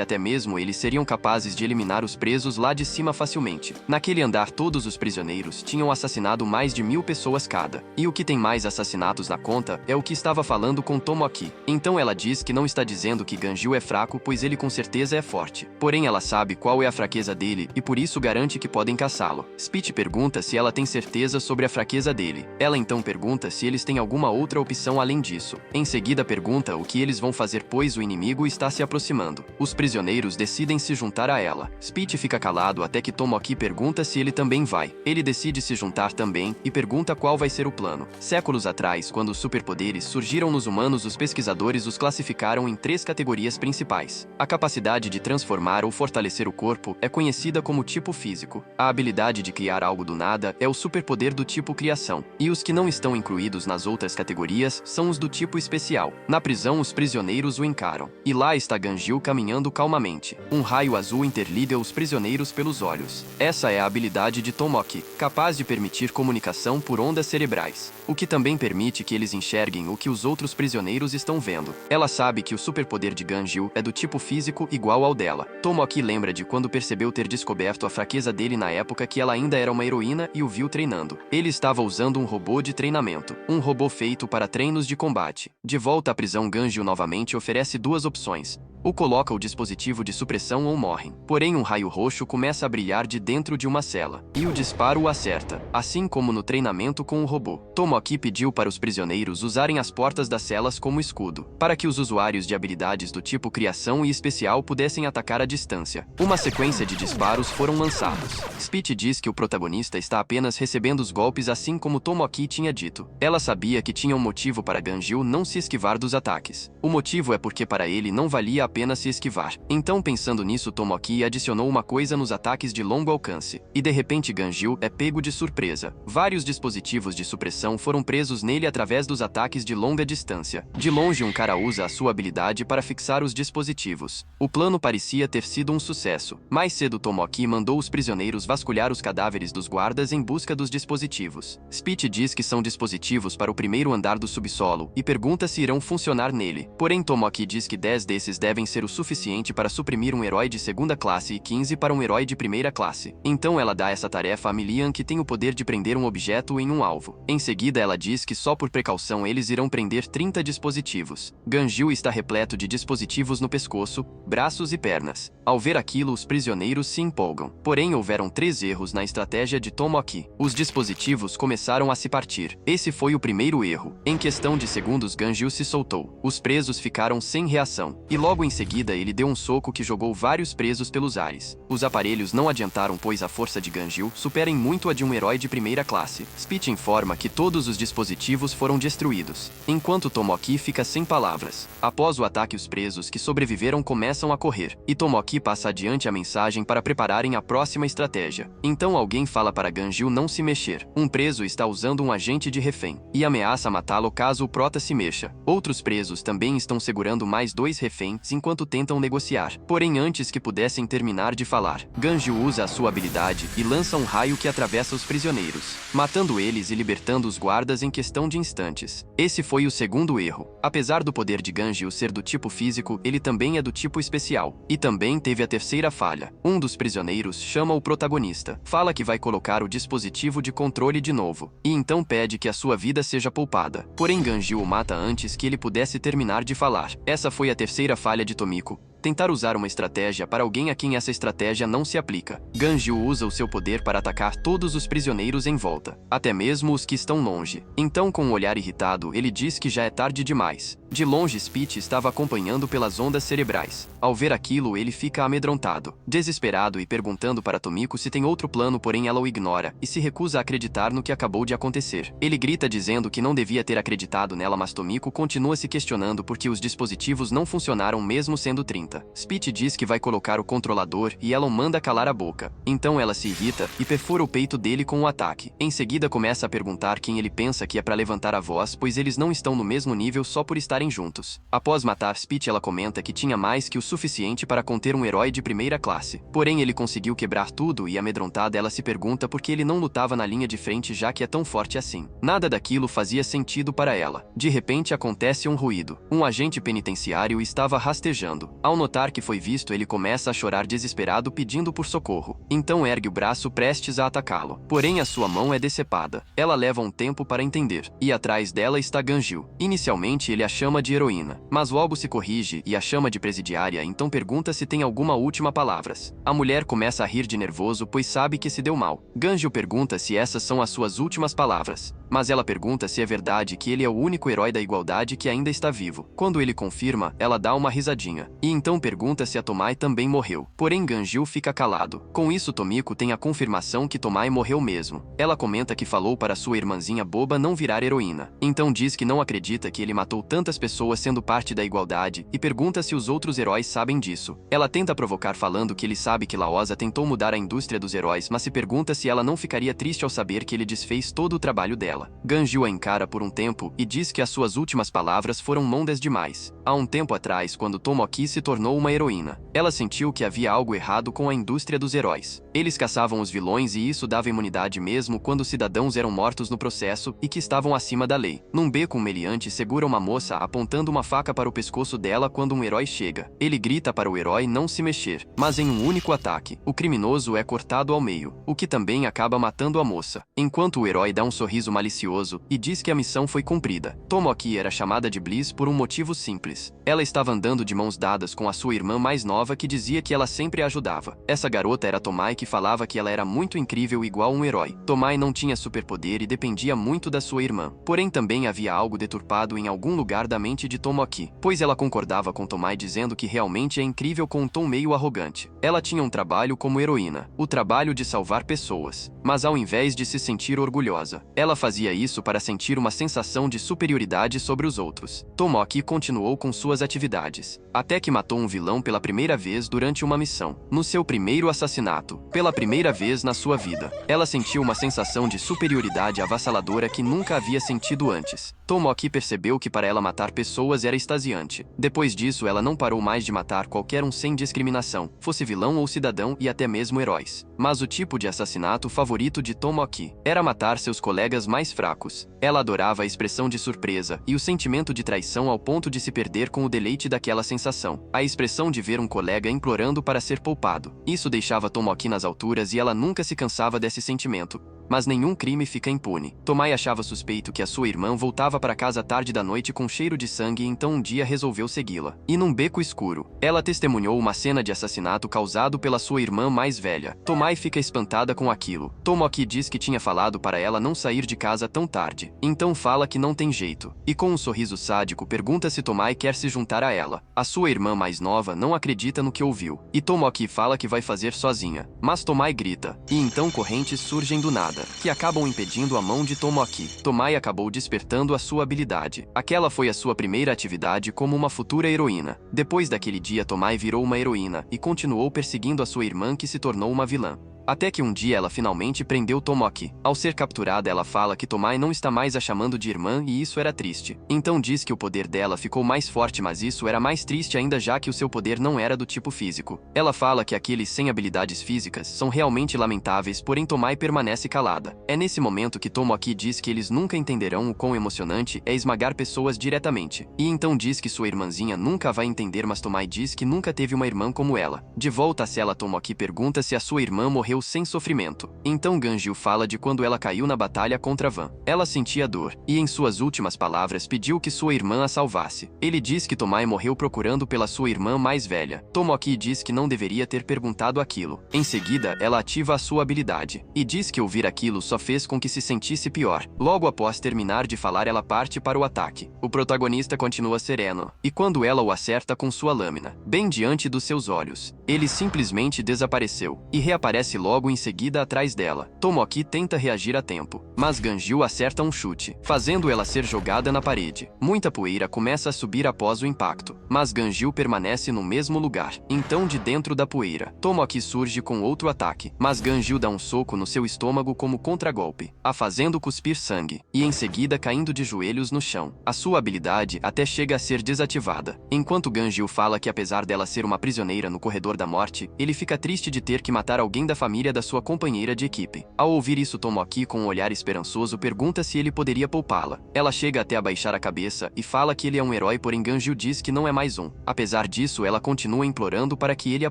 até mesmo eles seriam capazes de eliminar os presos lá de cima facilmente. Naquele andar, todos os prisioneiros tinham assassinado mais de 1000 pessoas cada. E o que tem mais assassinatos na conta é o que estava falando com Tomoaki. Então ela diz que não está dizendo que Ganjil é fraco, pois ele com certeza é forte. Porém ela sabe qual é a fraqueza dele e por isso garante que podem caçá-lo. Speech pergunta se ela tem certeza sobre a fraqueza dele. Ela então pergunta se eles têm alguma outra opção além disso. Em seguida pergunta o que eles vão fazer, pois o inimigo está se aproximando. Os prisioneiros decidem se juntar a ela. Speech fica calado até que Tomoaki pergunta se ele também vai. Ele decide se juntar também e pergunta qual vai ser o plano. Séculos atrás, quando os superpoderes surgiram nos humanos, os pesquisadores os classificaram em 3 categorias principais. A capacidade de transformar ou fortalecer o corpo é conhecida como tipo físico. A habilidade de criar algo do nada é o superpoder do tipo criação. E os que não estão incluídos nas outras categorias são os do tipo especial. Na prisão, os prisioneiros o encaram. E lá está Ganjil caminhando calmamente. Um raio azul interliga os prisioneiros pelos olhos. Essa é a habilidade de Tomoaki, capaz de permitir comunicação por ondas cerebrais, o que também permite que eles enxerguem o que os outros prisioneiros estão vendo. Ela sabe que o superpoder de Ganjil é do tipo físico igual ao dela. Tomoaki lembra de quando percebeu ter descoberto a fraqueza dele na época que ela ainda era uma heroína e o viu treinando. Ele estava usando um robô de treinamento, um robô feito para treinos de combate. De volta à prisão, Ganjil novamente oferece 2 opções. Ou coloca o dispositivo de supressão ou morrem. Porém, um raio roxo começa a brilhar de dentro de uma cela, e o disparo o acerta, assim como no treinamento com o robô. Tomoaki pediu para os prisioneiros usarem as portas das celas como escudo, para que os usuários de habilidades do tipo criação e especial pudessem atacar à distância. Uma sequência de disparos foram lançados. Speech diz que o protagonista está apenas recebendo os golpes, assim como Tomoaki tinha dito. Ela sabia que tinha um motivo para Ganjil não se esquivar dos ataques. O motivo é porque para ele não valia a pena se esquivar. Então, pensando nisso, Tomoaki adicionou uma coisa nos ataques de longo alcance. E de repente Ganjil é pego de surpresa. Vários dispositivos de supressão foram presos nele através dos ataques de longa distância. De longe, um cara usa a sua habilidade para fixar os dispositivos. O plano parecia ter sido um sucesso. Mais cedo, Tomoaki mandou os prisioneiros vasculhar os cadáveres dos guardas em busca dos dispositivos. Speech diz que são dispositivos para o primeiro andar do subsolo e pergunta se irão funcionar nele. Porém, Tomoaki diz que 10 desses devem devem ser o suficiente para suprimir um herói de segunda classe e 15 para um herói de primeira classe. Então ela dá essa tarefa a Milian, que tem o poder de prender um objeto em um alvo. Em seguida ela diz que só por precaução eles irão prender 30 dispositivos. Ganjil está repleto de dispositivos no pescoço, braços e pernas. Ao ver aquilo, os prisioneiros se empolgam. Porém, houveram 3 erros na estratégia de Tomoaki. Os dispositivos começaram a se partir. Esse foi o primeiro erro. Em questão de segundos, Ganjil se soltou. Os presos ficaram sem reação. E logo em seguida ele deu um soco que jogou vários presos pelos ares. Os aparelhos não adiantaram, pois a força de Ganjil supera em muito a de um herói de primeira classe. Speech informa que todos os dispositivos foram destruídos, enquanto Tomoaki fica sem palavras. Após o ataque, os presos que sobreviveram começam a correr, e Tomoaki passa adiante a mensagem para prepararem a próxima estratégia. Então alguém fala para Ganjil não se mexer. Um preso está usando um agente de refém, e ameaça matá-lo caso o prota se mexa. Outros presos também estão segurando mais 2 reféns enquanto tentam negociar. Porém, antes que pudessem terminar de falar, Ganjil usa a sua habilidade e lança um raio que atravessa os prisioneiros, matando eles e libertando os guardas em questão de instantes. Esse foi o segundo erro. Apesar do poder de Ganjil ser do tipo físico, ele também é do tipo especial. E também teve a terceira falha. Um dos prisioneiros chama o protagonista, fala que vai colocar o dispositivo de controle de novo, e então pede que a sua vida seja poupada. Porém, Ganjil o mata antes que ele pudesse terminar de falar. Essa foi a terceira falha de Tomiko. Tentar usar uma estratégia para alguém a quem essa estratégia não se aplica. Ganjil usa o seu poder para atacar todos os prisioneiros em volta, até mesmo os que estão longe. Então, com um olhar irritado, ele diz que já é tarde demais. De longe, Speech estava acompanhando pelas ondas cerebrais. Ao ver aquilo, ele fica amedrontado, desesperado e perguntando para Tomiko se tem outro plano, porém ela o ignora e se recusa a acreditar no que acabou de acontecer. Ele grita dizendo que não devia ter acreditado nela, mas Tomiko continua se questionando porque os dispositivos não funcionaram mesmo sendo 30. Speech diz que vai colocar o controlador e ela o manda calar a boca. Então ela se irrita e perfura o peito dele com o ataque. Em seguida começa a perguntar quem ele pensa que é para levantar a voz, pois eles não estão no mesmo nível só por estarem juntos. Após matar Speech, ela comenta que tinha mais que o suficiente para conter um herói de primeira classe. Porém, ele conseguiu quebrar tudo e, amedrontada, ela se pergunta por que ele não lutava na linha de frente, já que é tão forte assim. Nada daquilo fazia sentido para ela. De repente acontece um ruído. Um agente penitenciário estava rastejando. Ao notar que foi visto, ele começa a chorar desesperado pedindo por socorro. Então ergue o braço prestes a atacá-lo. Porém, a sua mão é decepada. Ela leva um tempo para entender. E atrás dela está Ganjil. Inicialmente ele a chama de heroína, mas logo se corrige e a chama de presidiária, então pergunta se tem alguma última palavras. A mulher começa a rir de nervoso, pois sabe que se deu mal. Ganjil pergunta se essas são as suas últimas palavras, mas ela pergunta se é verdade que ele é o único herói da igualdade que ainda está vivo. Quando ele confirma, ela dá uma risadinha. E então pergunta se a Tomai também morreu. Porém, Ganjil fica calado. Com isso, Tomiko tem a confirmação que Tomai morreu mesmo. Ela comenta que falou para sua irmãzinha boba não virar heroína. Então diz que não acredita que ele matou tantas pessoas sendo parte da igualdade e pergunta se os outros heróis sabem disso. Ela tenta provocar falando que ele sabe que Laosa tentou mudar a indústria dos heróis, mas se pergunta se ela não ficaria triste ao saber que ele desfez todo o trabalho dela. Ganjil a encara por um tempo e diz que as suas últimas palavras foram longas demais. Há um tempo atrás, quando Tomoaki se tornou uma heroína, ela sentiu que havia algo errado com a indústria dos heróis. Eles caçavam os vilões e isso dava imunidade mesmo quando cidadãos eram mortos no processo e que estavam acima da lei. Num beco, um meliante segura uma moça apontando uma faca para o pescoço dela quando um herói chega. Ele grita para o herói não se mexer, mas em um único ataque, o criminoso é cortado ao meio, o que também acaba matando a moça. Enquanto o herói dá um sorriso malicioso e diz que a missão foi cumprida. Tomoaki era chamada de Bliss por um motivo simples. Ela estava andando de mãos dadas com a sua irmã mais nova, que dizia que ela sempre a ajudava. Essa garota era Tomai, que falava que ela era muito incrível, igual um herói. Tomai não tinha superpoder e dependia muito da sua irmã. Porém, também havia algo deturpado em algum lugar da mente de Tomoaki, pois ela concordava com Tomai dizendo que realmente é incrível com um tom meio arrogante. Ela tinha um trabalho como heroína, o trabalho de salvar pessoas. Mas ao invés de se sentir orgulhosa, ela fazia isso para sentir uma sensação de superioridade sobre os outros. Tomoaki continuou com suas atividades, até que matou um vilão pela primeira vez durante uma missão. No seu primeiro assassinato, pela primeira vez na sua vida, ela sentiu uma sensação de superioridade avassaladora que nunca havia sentido antes. Tomoaki percebeu que para ela matar pessoas era extasiante. Depois disso, ela não parou mais de matar qualquer um sem discriminação, fosse vilão ou cidadão e até mesmo heróis. Mas o tipo de assassinato favorito de Tomoaki era matar seus colegas mais fracos. Ela adorava a expressão de surpresa e o sentimento de traição ao ponto de se perder com o deleite daquela sensação. A a expressão de ver um colega implorando para ser poupado. Isso deixava Tomoki nas alturas e ela nunca se cansava desse sentimento. Mas nenhum crime fica impune. Tomai achava suspeito que a sua irmã voltava para casa tarde da noite com cheiro de sangue e então um dia resolveu segui-la. E num beco escuro, ela testemunhou uma cena de assassinato causado pela sua irmã mais velha. Tomai fica espantada com aquilo. Tomoki diz que tinha falado para ela não sair de casa tão tarde. Então fala que não tem jeito. E com um sorriso sádico pergunta se Tomai quer se juntar a ela. A sua irmã mais nova não acredita no que ouviu. E Tomoki fala que vai fazer sozinha. Mas Tomai grita. E então correntes surgem do nada, que acabam impedindo a mão de Tomoki. Tomai acabou despertando a sua habilidade. Aquela foi a sua primeira atividade como uma futura heroína. Depois daquele dia Tomai virou uma heroína e continuou perseguindo a sua irmã que se tornou uma vilã. Até que um dia ela finalmente prendeu Tomoki. Ao ser capturada ela fala que Tomai não está mais a chamando de irmã e isso era triste. Então diz que o poder dela ficou mais forte, mas isso era mais triste ainda já que o seu poder não era do tipo físico. Ela fala que aqueles sem habilidades físicas são realmente lamentáveis, porém Tomai permanece calada. É nesse momento que Tomoki diz que eles nunca entenderão o quão emocionante é esmagar pessoas diretamente. E então diz que sua irmãzinha nunca vai entender, mas Tomai diz que nunca teve uma irmã como ela. De volta à cela, Tomoki pergunta se a sua irmã morreu sem sofrimento. Então Ganjil fala de quando ela caiu na batalha contra Van. Ela sentia dor, e em suas últimas palavras pediu que sua irmã a salvasse. Ele diz que Tomai morreu procurando pela sua irmã mais velha. Tomoki diz que não deveria ter perguntado aquilo. Em seguida, ela ativa a sua habilidade, e diz que ouvir aquilo só fez com que se sentisse pior. Logo após terminar de falar, ela parte para o ataque. O protagonista continua sereno, e quando ela o acerta com sua lâmina, bem diante dos seus olhos, ele simplesmente desapareceu, e reaparece logo em seguida atrás dela. Tomoki tenta reagir a tempo, mas Ganjil acerta um chute, fazendo ela ser jogada na parede. Muita poeira começa a subir após o impacto, mas Ganjil permanece no mesmo lugar. Então de dentro da poeira, Tomoki surge com outro ataque, mas Ganjil dá um soco no seu estômago como contragolpe, a fazendo cuspir sangue, e em seguida caindo de joelhos no chão. A sua habilidade até chega a ser desativada. Enquanto Ganjil fala que apesar dela ser uma prisioneira no corredor da morte, ele fica triste de ter que matar alguém da família da sua companheira de equipe. Ao ouvir isso, Tomoki com um olhar esperançoso pergunta se ele poderia poupá-la. Ela chega até a baixar a cabeça e fala que ele é um herói, porém Ganjil diz que não é mais um. Apesar disso, ela continua implorando para que ele a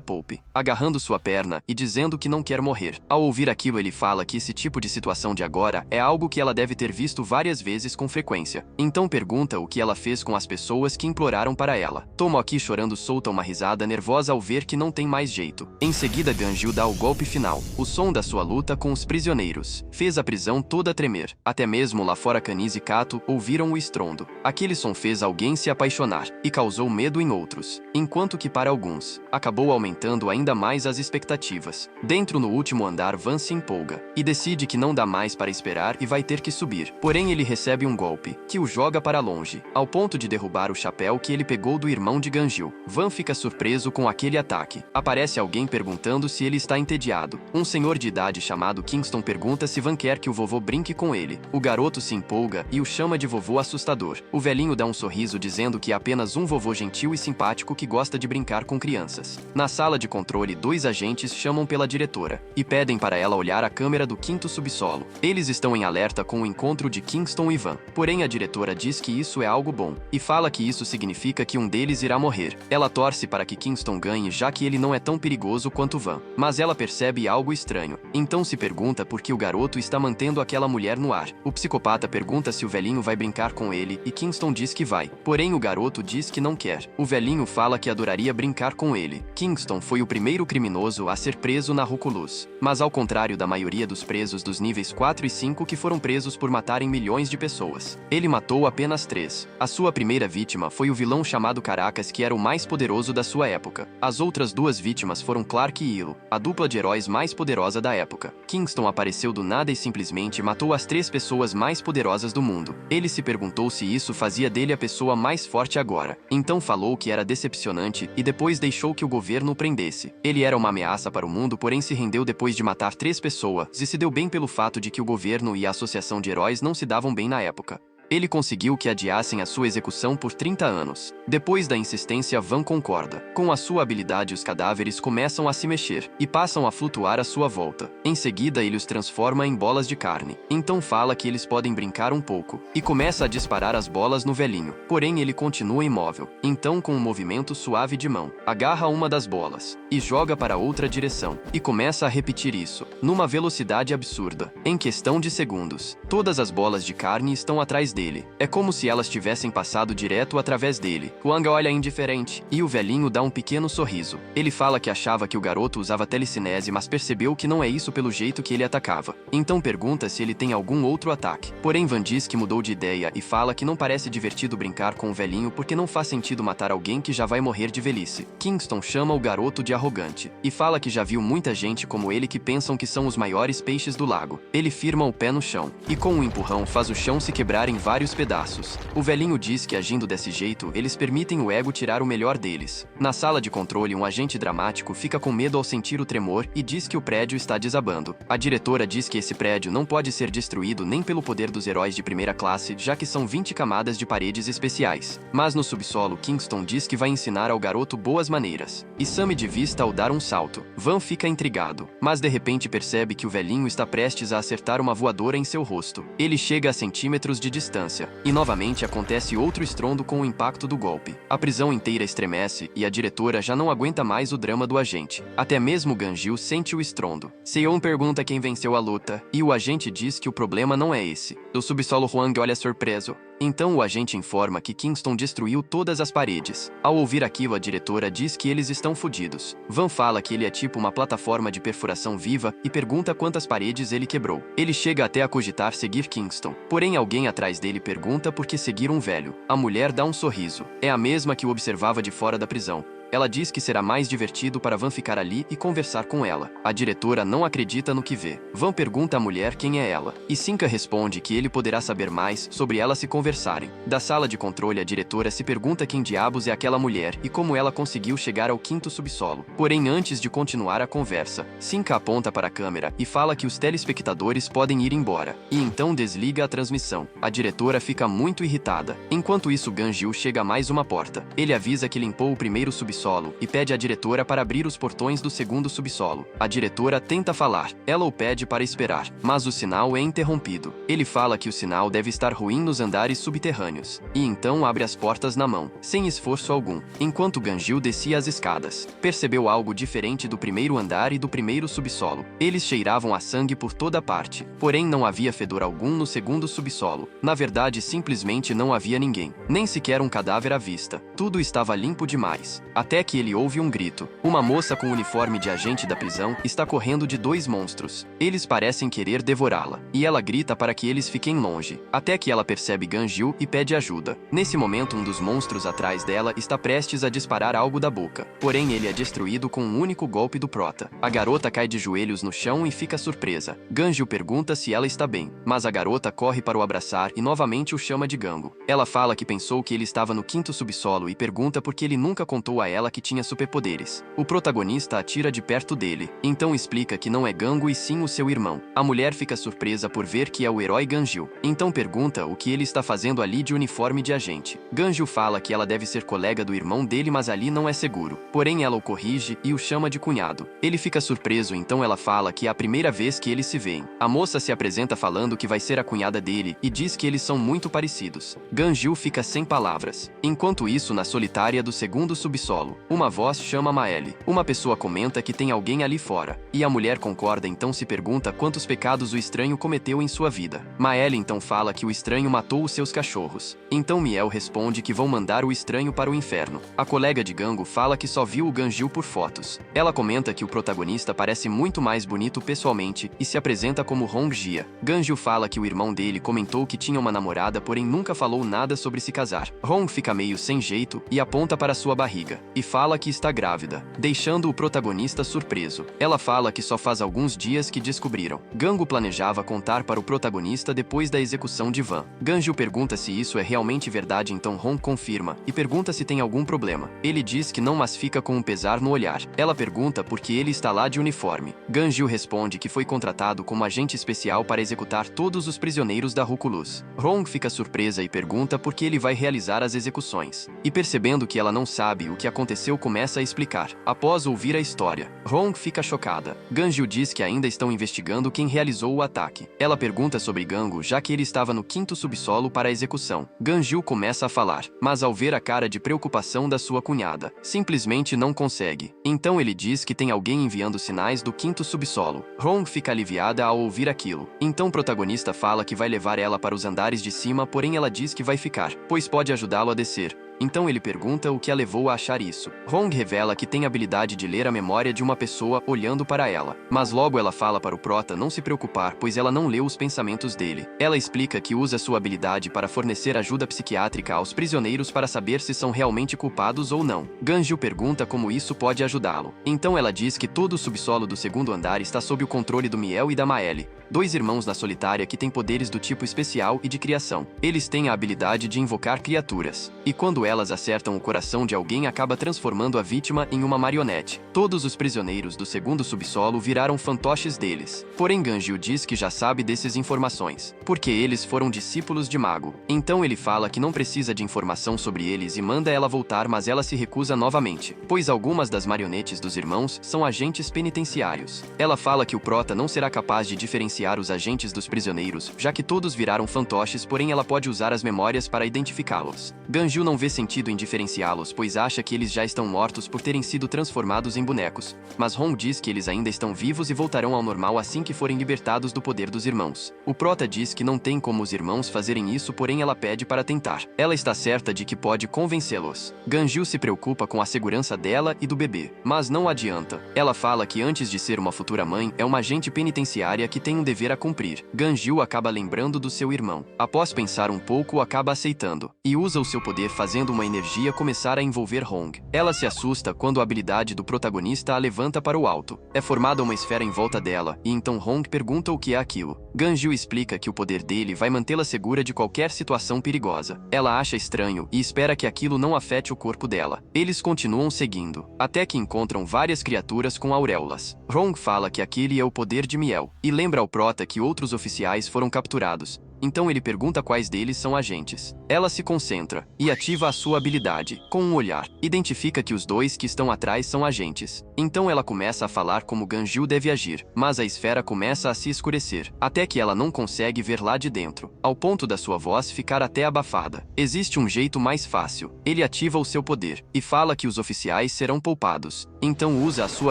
poupe, agarrando sua perna e dizendo que não quer morrer. Ao ouvir aquilo, ele fala que esse tipo de situação de agora é algo que ela deve ter visto várias vezes com frequência. Então pergunta o que ela fez com as pessoas que imploraram para ela. Tomoki, chorando, solta uma risada nervosa ao ver que não tem mais jeito. Em seguida, Ganjil dá o golpe final. O som da sua luta com os prisioneiros fez a prisão toda tremer. Até mesmo lá fora, Kanis e Kato ouviram o estrondo. Aquele som fez alguém se apaixonar e causou medo em outros, enquanto que para alguns, acabou aumentando ainda mais as expectativas. Dentro, no último andar, Van se empolga e decide que não dá mais para esperar e vai ter que subir. Porém, ele recebe um golpe que o joga para longe, ao ponto de derrubar o chapéu que ele pegou do irmão de Ganjil. Van fica surpreso com aquele ataque. Aparece alguém perguntando se ele está entediado. Um senhor de idade chamado Kingston pergunta se Van quer que o vovô brinque com ele. O garoto se empolga e o chama de vovô assustador. O velhinho dá um sorriso dizendo que é apenas um vovô gentil e simpático que gosta de brincar com crianças. Na sala de controle, dois agentes chamam pela diretora e pedem para ela olhar a câmera do quinto subsolo. Eles estão em alerta com o encontro de Kingston e Van. Porém, a diretora diz que isso é algo bom e fala que isso significa que um deles irá morrer. Ela torce para que Kingston ganhe, já que ele não é tão perigoso quanto Van. Mas ela percebe algo estranho. Então se pergunta por que o garoto está mantendo aquela mulher no ar. O psicopata pergunta se o velhinho vai brincar com ele e Kingston diz que vai. Porém, o garoto diz que não quer. O velhinho fala que adoraria brincar com ele. Kingston foi o primeiro criminoso a ser preso na Ruculus. Mas ao contrário da maioria dos presos dos níveis 4 e 5 que foram presos por matarem milhões de pessoas, ele matou apenas 3. A sua primeira vítima foi o vilão chamado Caracas, que era o mais poderoso da sua época. As outras duas vítimas foram Clark e Hilo, a dupla de heróis mais poderosa da época. Kingston apareceu do nada e simplesmente matou as 3 pessoas mais poderosas do mundo. Ele se perguntou se isso fazia dele a pessoa mais forte agora. Então falou que era decepcionante e depois deixou que o governo o prendesse. Ele era uma ameaça para o mundo, porém se rendeu depois de matar 3 pessoas e se deu bem pelo fato de que o governo e a associação de heróis não se davam bem na época. Ele conseguiu que adiassem a sua execução por 30 anos. Depois da insistência, Van concorda. Com a sua habilidade, os cadáveres começam a se mexer e passam a flutuar à sua volta. Em seguida, ele os transforma em bolas de carne. Então fala que eles podem brincar um pouco e começa a disparar as bolas no velhinho. Porém, ele continua imóvel. Então, com um movimento suave de mão, agarra uma das bolas e joga para outra direção e começa a repetir isso numa velocidade absurda. Em questão de segundos, todas as bolas de carne estão atrás dele. É como se elas tivessem passado direto através dele. Wang olha indiferente e o velhinho dá um pequeno sorriso. Ele fala que achava que o garoto usava telecinese, mas percebeu que não é isso pelo jeito que ele atacava. Então pergunta se ele tem algum outro ataque. Porém, Van diz que mudou de ideia e fala que não parece divertido brincar com o velhinho porque não faz sentido matar alguém que já vai morrer de velhice. Kingston chama o garoto de arrogante e fala que já viu muita gente como ele que pensam que são os maiores peixes do lago. Ele firma o pé no chão e com um empurrão faz o chão se quebrar em vários pedaços. O velhinho diz que agindo desse jeito, eles permitem o ego tirar o melhor deles. Na sala de controle, um agente dramático fica com medo ao sentir o tremor e diz que o prédio está desabando. A diretora diz que esse prédio não pode ser destruído nem pelo poder dos heróis de primeira classe, já que são 20 camadas de paredes especiais. Mas no subsolo, Kingston diz que vai ensinar ao garoto boas maneiras. E some de vista ao dar um salto. Van fica intrigado, mas de repente percebe que o velhinho está prestes a acertar uma voadora em seu rosto. Ele chega a centímetros de distância, e novamente acontece outro estrondo com o impacto do golpe. A prisão inteira estremece e a diretora já não aguenta mais o drama do agente. Até mesmo Ganjil sente o estrondo. Seon pergunta quem venceu a luta, e o agente diz que o problema não é esse. Do subsolo, Huang olha surpreso. Então o agente informa que Kingston destruiu todas as paredes. Ao ouvir aquilo, a diretora diz que eles estão fodidos. Van fala que ele é tipo uma plataforma de perfuração viva e pergunta quantas paredes ele quebrou. Ele chega até a cogitar seguir Kingston. Porém, alguém atrás dele pergunta por que seguir um velho. A mulher dá um sorriso. É a mesma que o observava de fora da prisão. Ela diz que será mais divertido para Van ficar ali e conversar com ela. A diretora não acredita no que vê. Van pergunta à mulher quem é ela, e Sinca responde que ele poderá saber mais sobre ela se conversarem. Da sala de controle, a diretora se pergunta quem diabos é aquela mulher e como ela conseguiu chegar ao 5º subsolo. Porém, antes de continuar a conversa, Sinca aponta para a câmera e fala que os telespectadores podem ir embora, e então desliga a transmissão. A diretora fica muito irritada. Enquanto isso, Ganjil chega a mais uma porta. Ele avisa que limpou o 1º subsolo e pede à diretora para abrir os portões do 2º subsolo. A diretora tenta falar. Ela o pede para esperar, mas o sinal é interrompido. Ele fala que o sinal deve estar ruim nos andares subterrâneos, e então abre as portas na mão, sem esforço algum. Enquanto Ganjil descia as escadas, percebeu algo diferente do 1º andar e do 1º subsolo. Eles cheiravam a sangue por toda parte, porém não havia fedor algum no 2º subsolo. Na verdade, simplesmente não havia ninguém, nem sequer um cadáver à vista. Tudo estava limpo demais. Até que ele ouve um grito. Uma moça com uniforme de agente da prisão está correndo de 2 monstros. Eles parecem querer devorá-la, e ela grita para que eles fiquem longe, até que ela percebe Ganjil e pede ajuda. Nesse momento, um dos monstros atrás dela está prestes a disparar algo da boca, porém ele é destruído com um único golpe do prota. A garota cai de joelhos no chão e fica surpresa. Ganjil pergunta se ela está bem, mas a garota corre para o abraçar e novamente o chama de Gango. Ela fala que pensou que ele estava no 5º subsolo e pergunta por que ele nunca contou a ela que tinha superpoderes. O protagonista atira de perto dele, então explica que não é Gango e sim o seu irmão. A mulher fica surpresa por ver que é o herói Ganjil, então pergunta o que ele está fazendo ali de uniforme de agente. Ganjil fala que ela deve ser colega do irmão dele, mas ali não é seguro. Porém, ela o corrige e o chama de cunhado. Ele fica surpreso, então ela fala que é a primeira vez que eles se veem. A moça se apresenta falando que vai ser a cunhada dele e diz que eles são muito parecidos. Ganjil fica sem palavras. Enquanto isso, na solitária do 2º subsolo, uma voz chama Maeli. Uma pessoa comenta que tem alguém ali fora, e a mulher concorda, então se pergunta quantos pecados o estranho cometeu em sua vida. Maeli então fala que o estranho matou os seus cachorros. Então Miel responde que vão mandar o estranho para o inferno. A colega de Gango fala que só viu o Ganjil por fotos. Ela comenta que o protagonista parece muito mais bonito pessoalmente e se apresenta como Hong Jia. Ganjil fala que o irmão dele comentou que tinha uma namorada, porém nunca falou nada sobre se casar. Hong fica meio sem jeito e aponta para sua barriga. e fala que está grávida, deixando o protagonista surpreso. Ela fala que só faz alguns dias que descobriram. Gangu planejava contar para o protagonista depois da execução de Van. Ganju pergunta se isso é realmente verdade, então Hong confirma e pergunta se tem algum problema. Ele diz que não, mas fica com um pesar no olhar. Ela pergunta por que ele está lá de uniforme. Ganju responde que foi contratado como agente especial para executar todos os prisioneiros da Rukulus. Hong fica surpresa e pergunta por que ele vai realizar as execuções. E percebendo que ela não sabe o que aconteceu, começa a explicar. Após ouvir a história, Hong fica chocada. Ganju diz que ainda estão investigando quem realizou o ataque. Ela pergunta sobre Gangu, já que ele estava no 5º subsolo para a execução. Ganju começa a falar, mas ao ver a cara de preocupação da sua cunhada, simplesmente não consegue. Então ele diz que tem alguém enviando sinais do 5º subsolo. Hong fica aliviada ao ouvir aquilo. Então o protagonista fala que vai levar ela para os andares de cima, porém ela diz que vai ficar, pois pode ajudá-lo a descer. Então ele pergunta o que a levou a achar isso. Hong revela que tem a habilidade de ler a memória de uma pessoa olhando para ela. Mas logo ela fala para o prota não se preocupar, pois ela não leu os pensamentos dele. Ela explica que usa sua habilidade para fornecer ajuda psiquiátrica aos prisioneiros para saber se são realmente culpados ou não. Ganju pergunta como isso pode ajudá-lo. Então ela diz que todo o subsolo do 2º andar está sob o controle do Miel e da Maeli, 2 irmãos na solitária que têm poderes do tipo especial e de criação. Eles têm a habilidade de invocar criaturas. E quando elas acertam o coração de alguém, acaba transformando a vítima em uma marionete. Todos os prisioneiros do 2º subsolo viraram fantoches deles. Porém Ganju diz que já sabe dessas informações, porque eles foram discípulos de mago. Então ele fala que não precisa de informação sobre eles e manda ela voltar, mas ela se recusa novamente, pois algumas das marionetes dos irmãos são agentes penitenciários. Ela fala que o prota não será capaz de diferenciar os agentes dos prisioneiros, já que todos viraram fantoches, porém ela pode usar as memórias para identificá-los. Ganju não vê sentido em diferenciá-los, pois acha que eles já estão mortos por terem sido transformados em bonecos, mas Hong diz que eles ainda estão vivos e voltarão ao normal assim que forem libertados do poder dos irmãos. O prota diz que não tem como os irmãos fazerem isso, porém ela pede para tentar. Ela está certa de que pode convencê-los. Ganju se preocupa com a segurança dela e do bebê, mas não adianta. Ela fala que antes de ser uma futura mãe, é uma agente penitenciária que tem um dever a cumprir. Ganju acaba lembrando do seu irmão. Após pensar um pouco, acaba aceitando e usa o seu poder, fazendo uma energia começar a envolver Hong. Ela se assusta quando a habilidade do protagonista a levanta para o alto. É formada uma esfera em volta dela, e então Hong pergunta o que é aquilo. Ganju explica que o poder dele vai mantê-la segura de qualquer situação perigosa. Ela acha estranho e espera que aquilo não afete o corpo dela. Eles continuam seguindo, até que encontram várias criaturas com auréolas. Hong fala que aquele é o poder de Miel, e lembra ao prota que outros oficiais foram capturados. Então ele pergunta quais deles são agentes. Ela se concentra e ativa a sua habilidade. Com um olhar, identifica que os 2 que estão atrás são agentes. Então ela começa a falar como Ganju deve agir, mas a esfera começa a se escurecer, até que ela não consegue ver lá de dentro, ao ponto da sua voz ficar até abafada. Existe um jeito mais fácil. Ele ativa o seu poder e fala que os oficiais serão poupados. Então usa a sua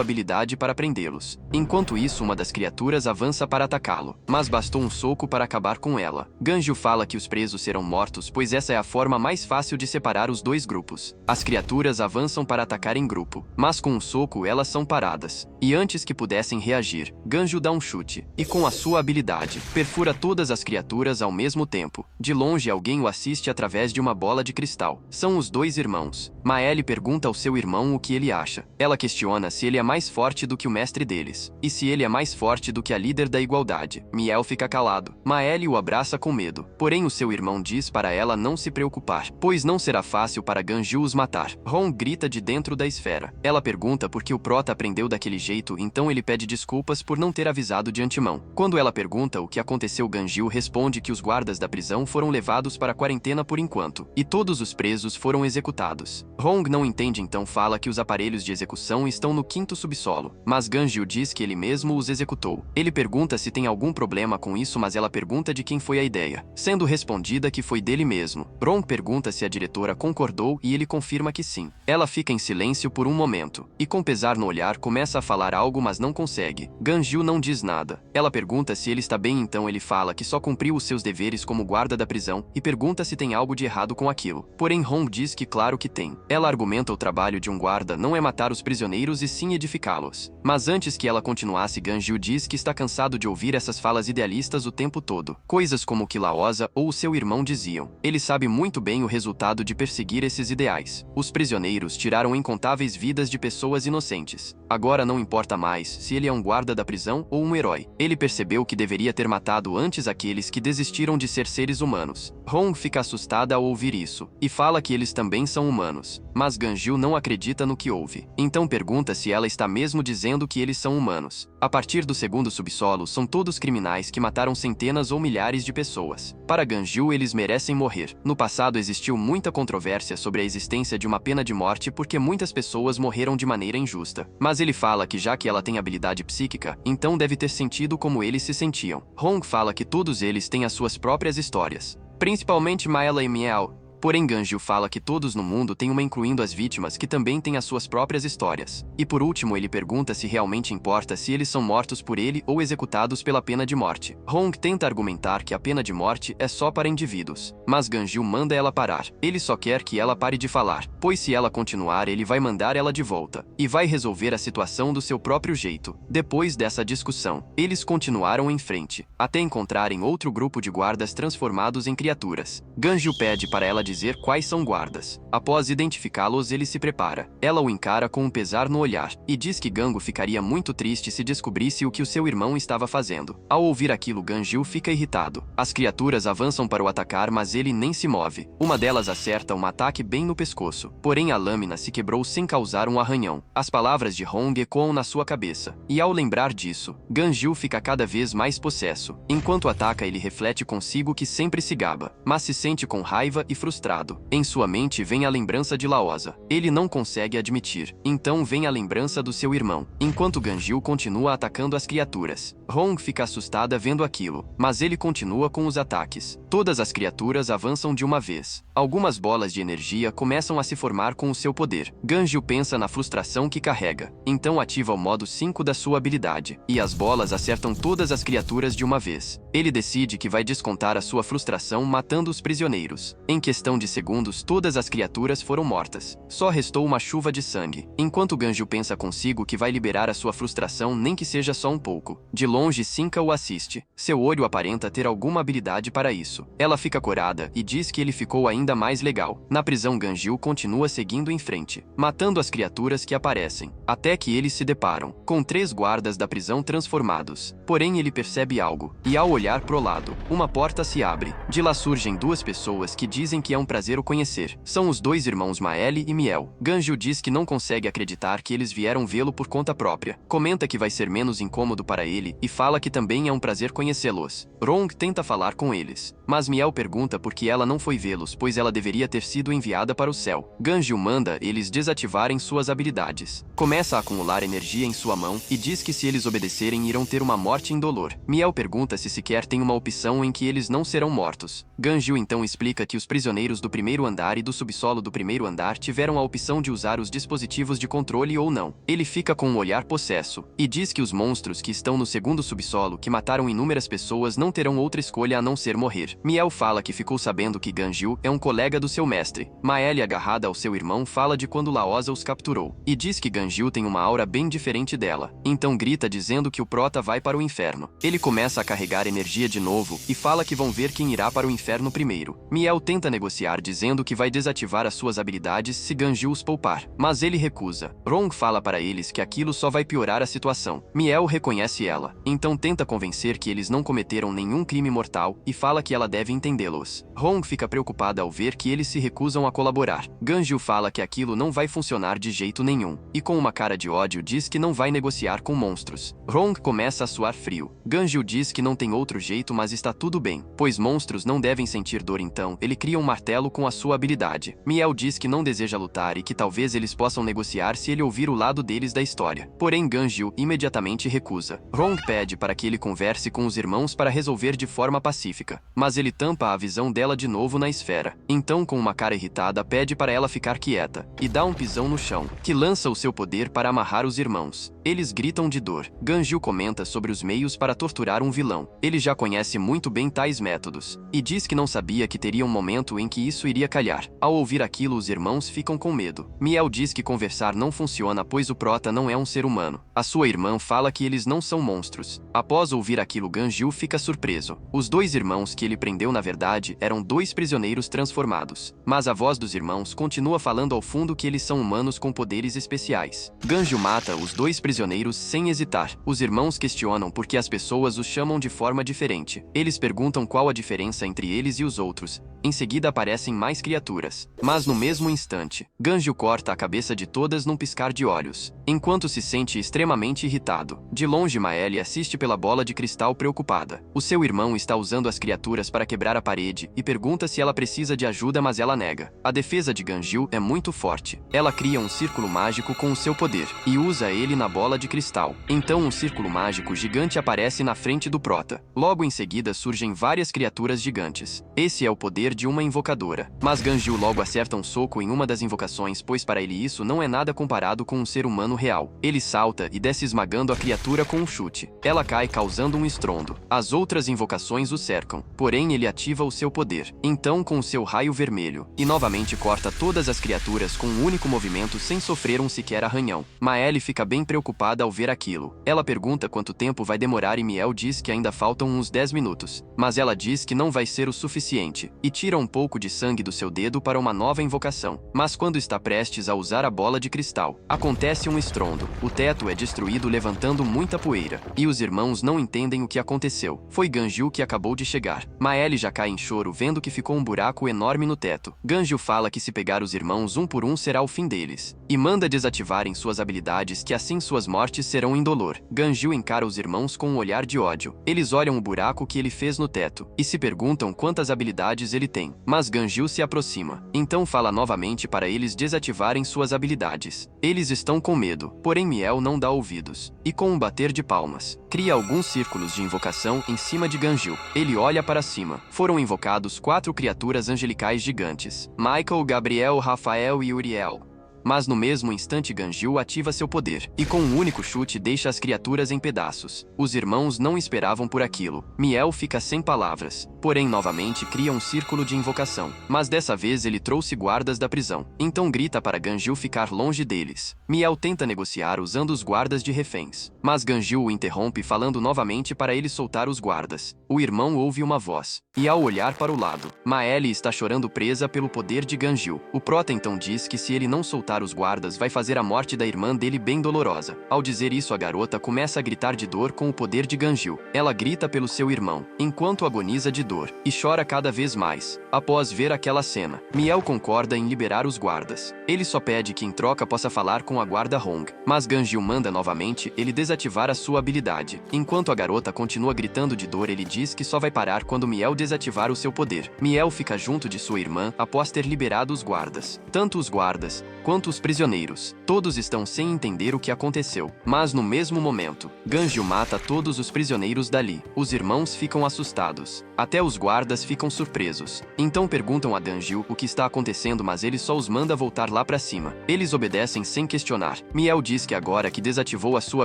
habilidade para prendê-los. Enquanto isso, uma das criaturas avança para atacá-lo, mas bastou um soco para acabar com ela. Ganju fala que os presos serão mortos, pois essa é a forma mais fácil de separar os 2 grupos. As criaturas avançam para atacar em grupo, mas com um soco elas são paradas. E antes que pudessem reagir, Ganju dá um chute, e com a sua habilidade, perfura todas as criaturas ao mesmo tempo. De longe alguém o assiste através de uma bola de cristal. São os 2 irmãos. Maeli pergunta ao seu irmão o que ele acha. Ela questiona se ele é mais forte do que o mestre deles, e se ele é mais forte do que a líder da igualdade. Miel fica calado. Maeli o abraça com medo, porém o seu irmão diz para ela não se preocupar, pois não será fácil para Ganju os matar. Hong grita de dentro da esfera. Ela pergunta por que o prota aprendeu daquele jeito, então ele pede desculpas por não ter avisado de antemão. Quando ela pergunta o que aconteceu, Ganju responde que os guardas da prisão foram levados para a quarentena por enquanto, e todos os presos foram executados. Hong não entende, então fala que os aparelhos de execução estão no 5º subsolo, mas Ganju diz que ele mesmo os executou. Ele pergunta se tem algum problema com isso, mas ela pergunta de quem foi a ideia, sendo respondida que foi dele mesmo. Hong pergunta se a diretora concordou e ele confirma que sim. Ela fica em silêncio por um momento, e com pesar no olhar começa a falar algo, mas não consegue. Ganju não diz nada. Ela pergunta se ele está bem, então ele fala que só cumpriu os seus deveres como guarda da prisão, e pergunta se tem algo de errado com aquilo. Porém Hong diz que claro que tem. Ela argumenta o trabalho de um guarda não é matar os prisioneiros e sim edificá-los. Mas antes que ela continuasse, Ganju diz que está cansado de ouvir essas falas idealistas o tempo todo. Coisas como o que Laosa ou o seu irmão diziam. Ele sabe muito bem o resultado de perseguir esses ideais. Os prisioneiros tiraram incontáveis vidas de pessoas inocentes. Agora não importa mais se ele é um guarda da prisão ou um herói. Ele percebeu que deveria ter matado antes aqueles que desistiram de ser seres humanos. Hong fica assustada ao ouvir isso, e fala que eles também são humanos. Mas Ganjil não acredita no que ouve. Então pergunta se ela está mesmo dizendo que eles são humanos. A partir do segundo subsolo, são todos criminais que mataram centenas ou milhares de pessoas. Para Ganjil, eles merecem morrer. No passado existiu muita controvérsia sobre a existência de uma pena de morte porque muitas pessoas morreram de maneira injusta. Mas ele fala que já que ela tem habilidade psíquica, então deve ter sentido como eles se sentiam. Hong fala que todos eles têm as suas próprias histórias, principalmente Maela e Miao. Porém, Ganjil fala que todos no mundo têm uma, incluindo as vítimas, que também têm as suas próprias histórias. E por último, ele pergunta se realmente importa se eles são mortos por ele ou executados pela pena de morte. Hong tenta argumentar que a pena de morte é só para indivíduos, mas Ganjil manda ela parar. Ele só quer que ela pare de falar, pois se ela continuar, ele vai mandar ela de volta e vai resolver a situação do seu próprio jeito. Depois dessa discussão, eles continuaram em frente, até encontrarem outro grupo de guardas transformados em criaturas. Ganjil pede para ela dizer quais são guardas. Após identificá-los, ele se prepara. Ela o encara com um pesar no olhar e diz que Gango ficaria muito triste se descobrisse o que o seu irmão estava fazendo. Ao ouvir aquilo, Ganjil fica irritado. As criaturas avançam para o atacar, mas ele nem se move. Uma delas acerta um ataque bem no pescoço, porém a lâmina se quebrou sem causar um arranhão. As palavras de Hong ecoam na sua cabeça, e ao lembrar disso, Ganjil fica cada vez mais possesso. Enquanto ataca, ele reflete consigo que sempre se gaba, mas se sente com raiva e frustrado. Em sua mente vem a lembrança de Laosa. Ele não consegue admitir. Então vem a lembrança do seu irmão. Enquanto Ganjil continua atacando as criaturas, Hong fica assustada vendo aquilo, mas ele continua com os ataques. Todas as criaturas avançam de uma vez. Algumas bolas de energia começam a se formar com o seu poder. Ganjil pensa na frustração que carrega. Então ativa o modo 5 da sua habilidade, e as bolas acertam todas as criaturas de uma vez. Ele decide que vai descontar a sua frustração matando os prisioneiros. Em questão de segundos, todas as criaturas foram mortas. Só restou uma chuva de sangue. Enquanto Ganjil pensa consigo que vai liberar a sua frustração, nem que seja só um pouco. De longe, Cinca o assiste. Seu olho aparenta ter alguma habilidade para isso. Ela fica corada e diz que ele ficou ainda mais legal. Na prisão, Ganjil continua seguindo em frente, matando as criaturas que aparecem, até que eles se deparam com 3 guardas da prisão transformados. Porém, ele percebe algo, e ao olhar pro lado, uma porta se abre. De lá surgem 2 pessoas que dizem que é um prazer o conhecer. São os 2 irmãos Maeli e Miel. Ganjil diz que não consegue acreditar que eles vieram vê-lo por conta própria. Comenta que vai ser menos incômodo para ele e fala que também é um prazer conhecê-los. Rong tenta falar com eles, mas Miel pergunta por que ela não foi vê-los, pois ela deveria ter sido enviada para o céu. Ganjil manda eles desativarem suas habilidades. Começa a acumular energia em sua mão e diz que se eles obedecerem irão ter uma morte indolor. Miel pergunta se sequer tem uma opção em que eles não serão mortos. Ganjil então explica que os prisioneiros do primeiro andar e do subsolo do primeiro andar tiveram a opção de usar os dispositivos de controle ou não. Ele fica com um olhar possesso e diz que os monstros que estão no segundo subsolo, que mataram inúmeras pessoas, não terão outra escolha a não ser morrer. Miel fala que ficou sabendo que Ganjil é um colega do seu mestre. Maeli, agarrada ao seu irmão, fala de quando Laosa os capturou e diz que Ganjil tem uma aura bem diferente dela. Então grita dizendo que o prota vai para o inferno. Ele começa a carregar energia de novo e fala que vão ver quem irá para o inferno primeiro. Miel tenta negociar dizendo que vai desativar as suas habilidades se Ganjil os poupar, mas ele recusa. Rong fala para eles que aquilo só vai piorar a situação. Miel reconhece ela, então tenta convencer que eles não cometeram nenhum crime mortal e fala que ela deve entendê-los. Rong fica preocupada ao ver que eles se recusam a colaborar. Ganjil fala que aquilo não vai funcionar de jeito nenhum, e com uma cara de ódio diz que não vai negociar com monstros. Rong começa a suar frio. Ganjil diz que não tem outro jeito, mas está tudo bem, pois monstros não devem sentir dor, então ele cria um martelo com a sua habilidade. Miel diz que não deseja lutar e que talvez eles possam negociar se ele ouvir o lado deles da história. Porém, Ganjil imediatamente recusa. Rong pede para que ele converse com os irmãos para resolver de forma pacífica, mas ele tampa a visão dela de novo na esfera. Então, com uma cara irritada, pede para ela ficar quieta e dá um pisão no chão, que lança o seu poder para amarrar os irmãos. Eles gritam de dor. Ganjil comenta sobre os meios para torturar um vilão. Ele já conhece muito bem tais métodos. E diz que não sabia que teria um momento em que isso iria calhar. Ao ouvir aquilo, os irmãos ficam com medo. Miel diz que conversar não funciona pois o prota não é um ser humano. A sua irmã fala que eles não são monstros. Após ouvir aquilo, Ganjil fica surpreso. Os dois irmãos que ele prendeu na verdade eram dois prisioneiros transformados. Mas a voz dos irmãos continua falando ao fundo que eles são humanos com poderes especiais. Ganjil mata os dois prisioneiros sem hesitar. Os irmãos questionam por que as pessoas os chamam de forma diferente. Eles perguntam qual a diferença entre eles e os outros. Em seguida aparecem mais criaturas. Mas no mesmo instante, Ganjil corta a cabeça de todas num piscar de olhos. Enquanto se sente extremamente irritado. De longe, Maelle assiste pela bola de cristal preocupada. O seu irmão está usando as criaturas para quebrar a parede e pergunta se ela precisa de ajuda, mas ela nega. A defesa de Ganjil é muito forte. Ela cria um círculo mágico com o seu poder e usa ele na bola de cristal. Então um círculo mágico gigante aparece na frente do prota. Logo em seguida surgem várias criaturas gigantes. Esse é o poder de uma invocadora. Mas Ganjil logo acerta um soco em uma das invocações, pois para ele isso não é nada comparado com um ser humano real. Ele salta e desce esmagando a criatura com um chute. Ela cai causando um estrondo. As outras invocações o cercam, porém ele ativa o seu poder. Então com o seu raio vermelho, e novamente corta todas as criaturas com um único movimento sem sofrer um sequer arranhão. Maelle fica bem preocupada ao ver aquilo. Ela pergunta quanto tempo vai demorar e Miel diz que ainda faltam uns 10 minutos. Mas ela diz que não vai ser o suficiente, e tira um pouco de sangue do seu dedo para uma nova invocação. Mas quando está prestes a usar a bola de cristal, acontece um estrondo. O teto é destruído levantando muita poeira. E os irmãos não entendem o que aconteceu. Foi Ganjil que acabou de chegar. Maelle já cai em choro vendo que ficou um buraco enorme no teto. Ganjil fala que se pegar os irmãos um por um será o fim deles. E manda desativarem suas habilidades, que assim suas mortes serão indolor. Ganjil encara os irmãos com um olhar de ódio. Eles olham o buraco que ele fez no teto e se perguntam quantas habilidades ele tem. Mas Ganjil se aproxima. Então fala novamente para eles desativarem suas habilidades. Eles estão com medo, porém Miel não dá ouvidos. E com um bater de palmas, cria alguns círculos de invocação em cima de Ganjil. Ele olha para cima. Foram invocados 4 criaturas angelicais gigantes: Michael, Gabriel, Rafael e Uriel. Mas no mesmo instante Ganjil ativa seu poder, e com um único chute deixa as criaturas em pedaços. Os irmãos não esperavam por aquilo. Miel fica sem palavras, porém novamente cria um círculo de invocação. Mas dessa vez ele trouxe guardas da prisão. Então grita para Ganjil ficar longe deles. Miel tenta negociar usando os guardas de reféns, mas Ganjil o interrompe falando novamente para ele soltar os guardas. O irmão ouve uma voz, e ao olhar para o lado, Maelle está chorando presa pelo poder de Ganjil. O prota então diz que se ele não soltar os guardas vai fazer a morte da irmã dele bem dolorosa. Ao dizer isso, a garota começa a gritar de dor com o poder de Ganjil. Ela grita pelo seu irmão, enquanto agoniza de dor, e chora cada vez mais. Após ver aquela cena, Miel concorda em liberar os guardas. Ele só pede que em troca possa falar com a guarda Hong, mas Ganjil manda novamente ele desativar a sua habilidade. Enquanto a garota continua gritando de dor, ele diz que só vai parar quando Miel desativar o seu poder. Miel fica junto de sua irmã após ter liberado os guardas. Tanto os guardas quanto os prisioneiros, todos estão sem entender o que aconteceu. Mas no mesmo momento, Ganjil mata todos os prisioneiros dali. Os irmãos ficam assustados. Até os guardas ficam surpresos. Então perguntam a Ganjil o que está acontecendo, mas ele só os manda voltar lá pra cima. Eles obedecem sem questionar. Miel diz que agora que desativou a sua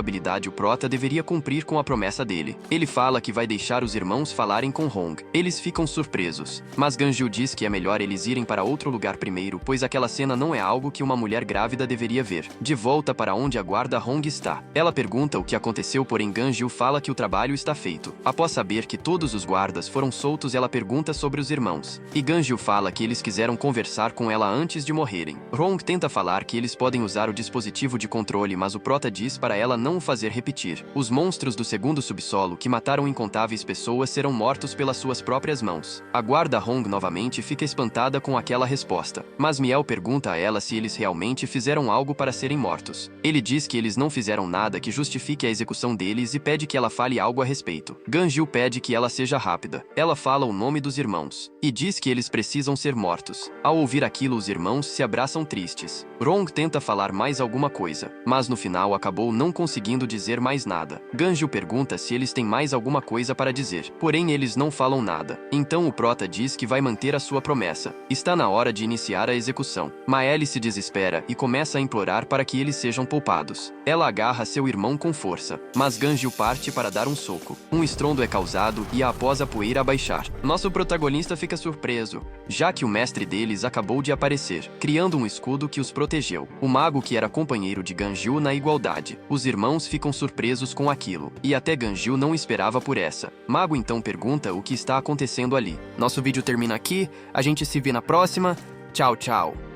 habilidade, o prota deveria cumprir com a promessa dele. Ele fala que vai deixar os irmãos falarem com Hong. Eles ficam surpresos. Mas Ganjil diz que é melhor eles irem para outro lugar primeiro, pois aquela cena não é algo que uma mulher grávida deveria ver. De volta para onde a guarda Hong está, ela pergunta o que aconteceu, porém Ganjil fala que o trabalho está feito. Após saber que todos os guardas foram soltos, ela pergunta sobre os irmãos. E Ganjil fala que eles quiseram conversar com ela antes de morrerem. Hong tenta falar que eles podem usar o dispositivo de controle, mas o prota diz para ela não o fazer repetir. Os monstros do segundo subsolo que mataram incontáveis pessoas serão mortos pelas suas próprias mãos. A guarda Hong novamente fica espantada com aquela resposta, mas Miel pergunta a ela se eles realmente fizeram algo para serem mortos. Ele diz que eles não fizeram nada que justifique a execução deles e pede que ela fale algo a respeito. Ganjil pede que ela seja rápida. Ela fala o nome dos irmãos e diz que eles precisam ser mortos. Ao ouvir aquilo, os irmãos se abraçam tristes. Rong tenta falar mais alguma coisa, mas no final acabou não conseguindo dizer mais nada. Ganjil pergunta se eles têm mais alguma coisa para dizer, porém eles não falam nada. Então o prota diz que vai manter a sua promessa. Está na hora de iniciar a execução. Maelle se desespera desespera e começa a implorar para que eles sejam poupados. Ela agarra seu irmão com força, mas Ganjil parte para dar um soco. Um estrondo é causado e após a poeira abaixar, nosso protagonista fica surpreso, já que o mestre deles acabou de aparecer, criando um escudo que os protegeu. O mago que era companheiro de Ganjil na igualdade. Os irmãos ficam surpresos com aquilo, e até Ganjil não esperava por essa. Mago então pergunta o que está acontecendo ali. Nosso vídeo termina aqui, a gente se vê na próxima. Tchau, tchau.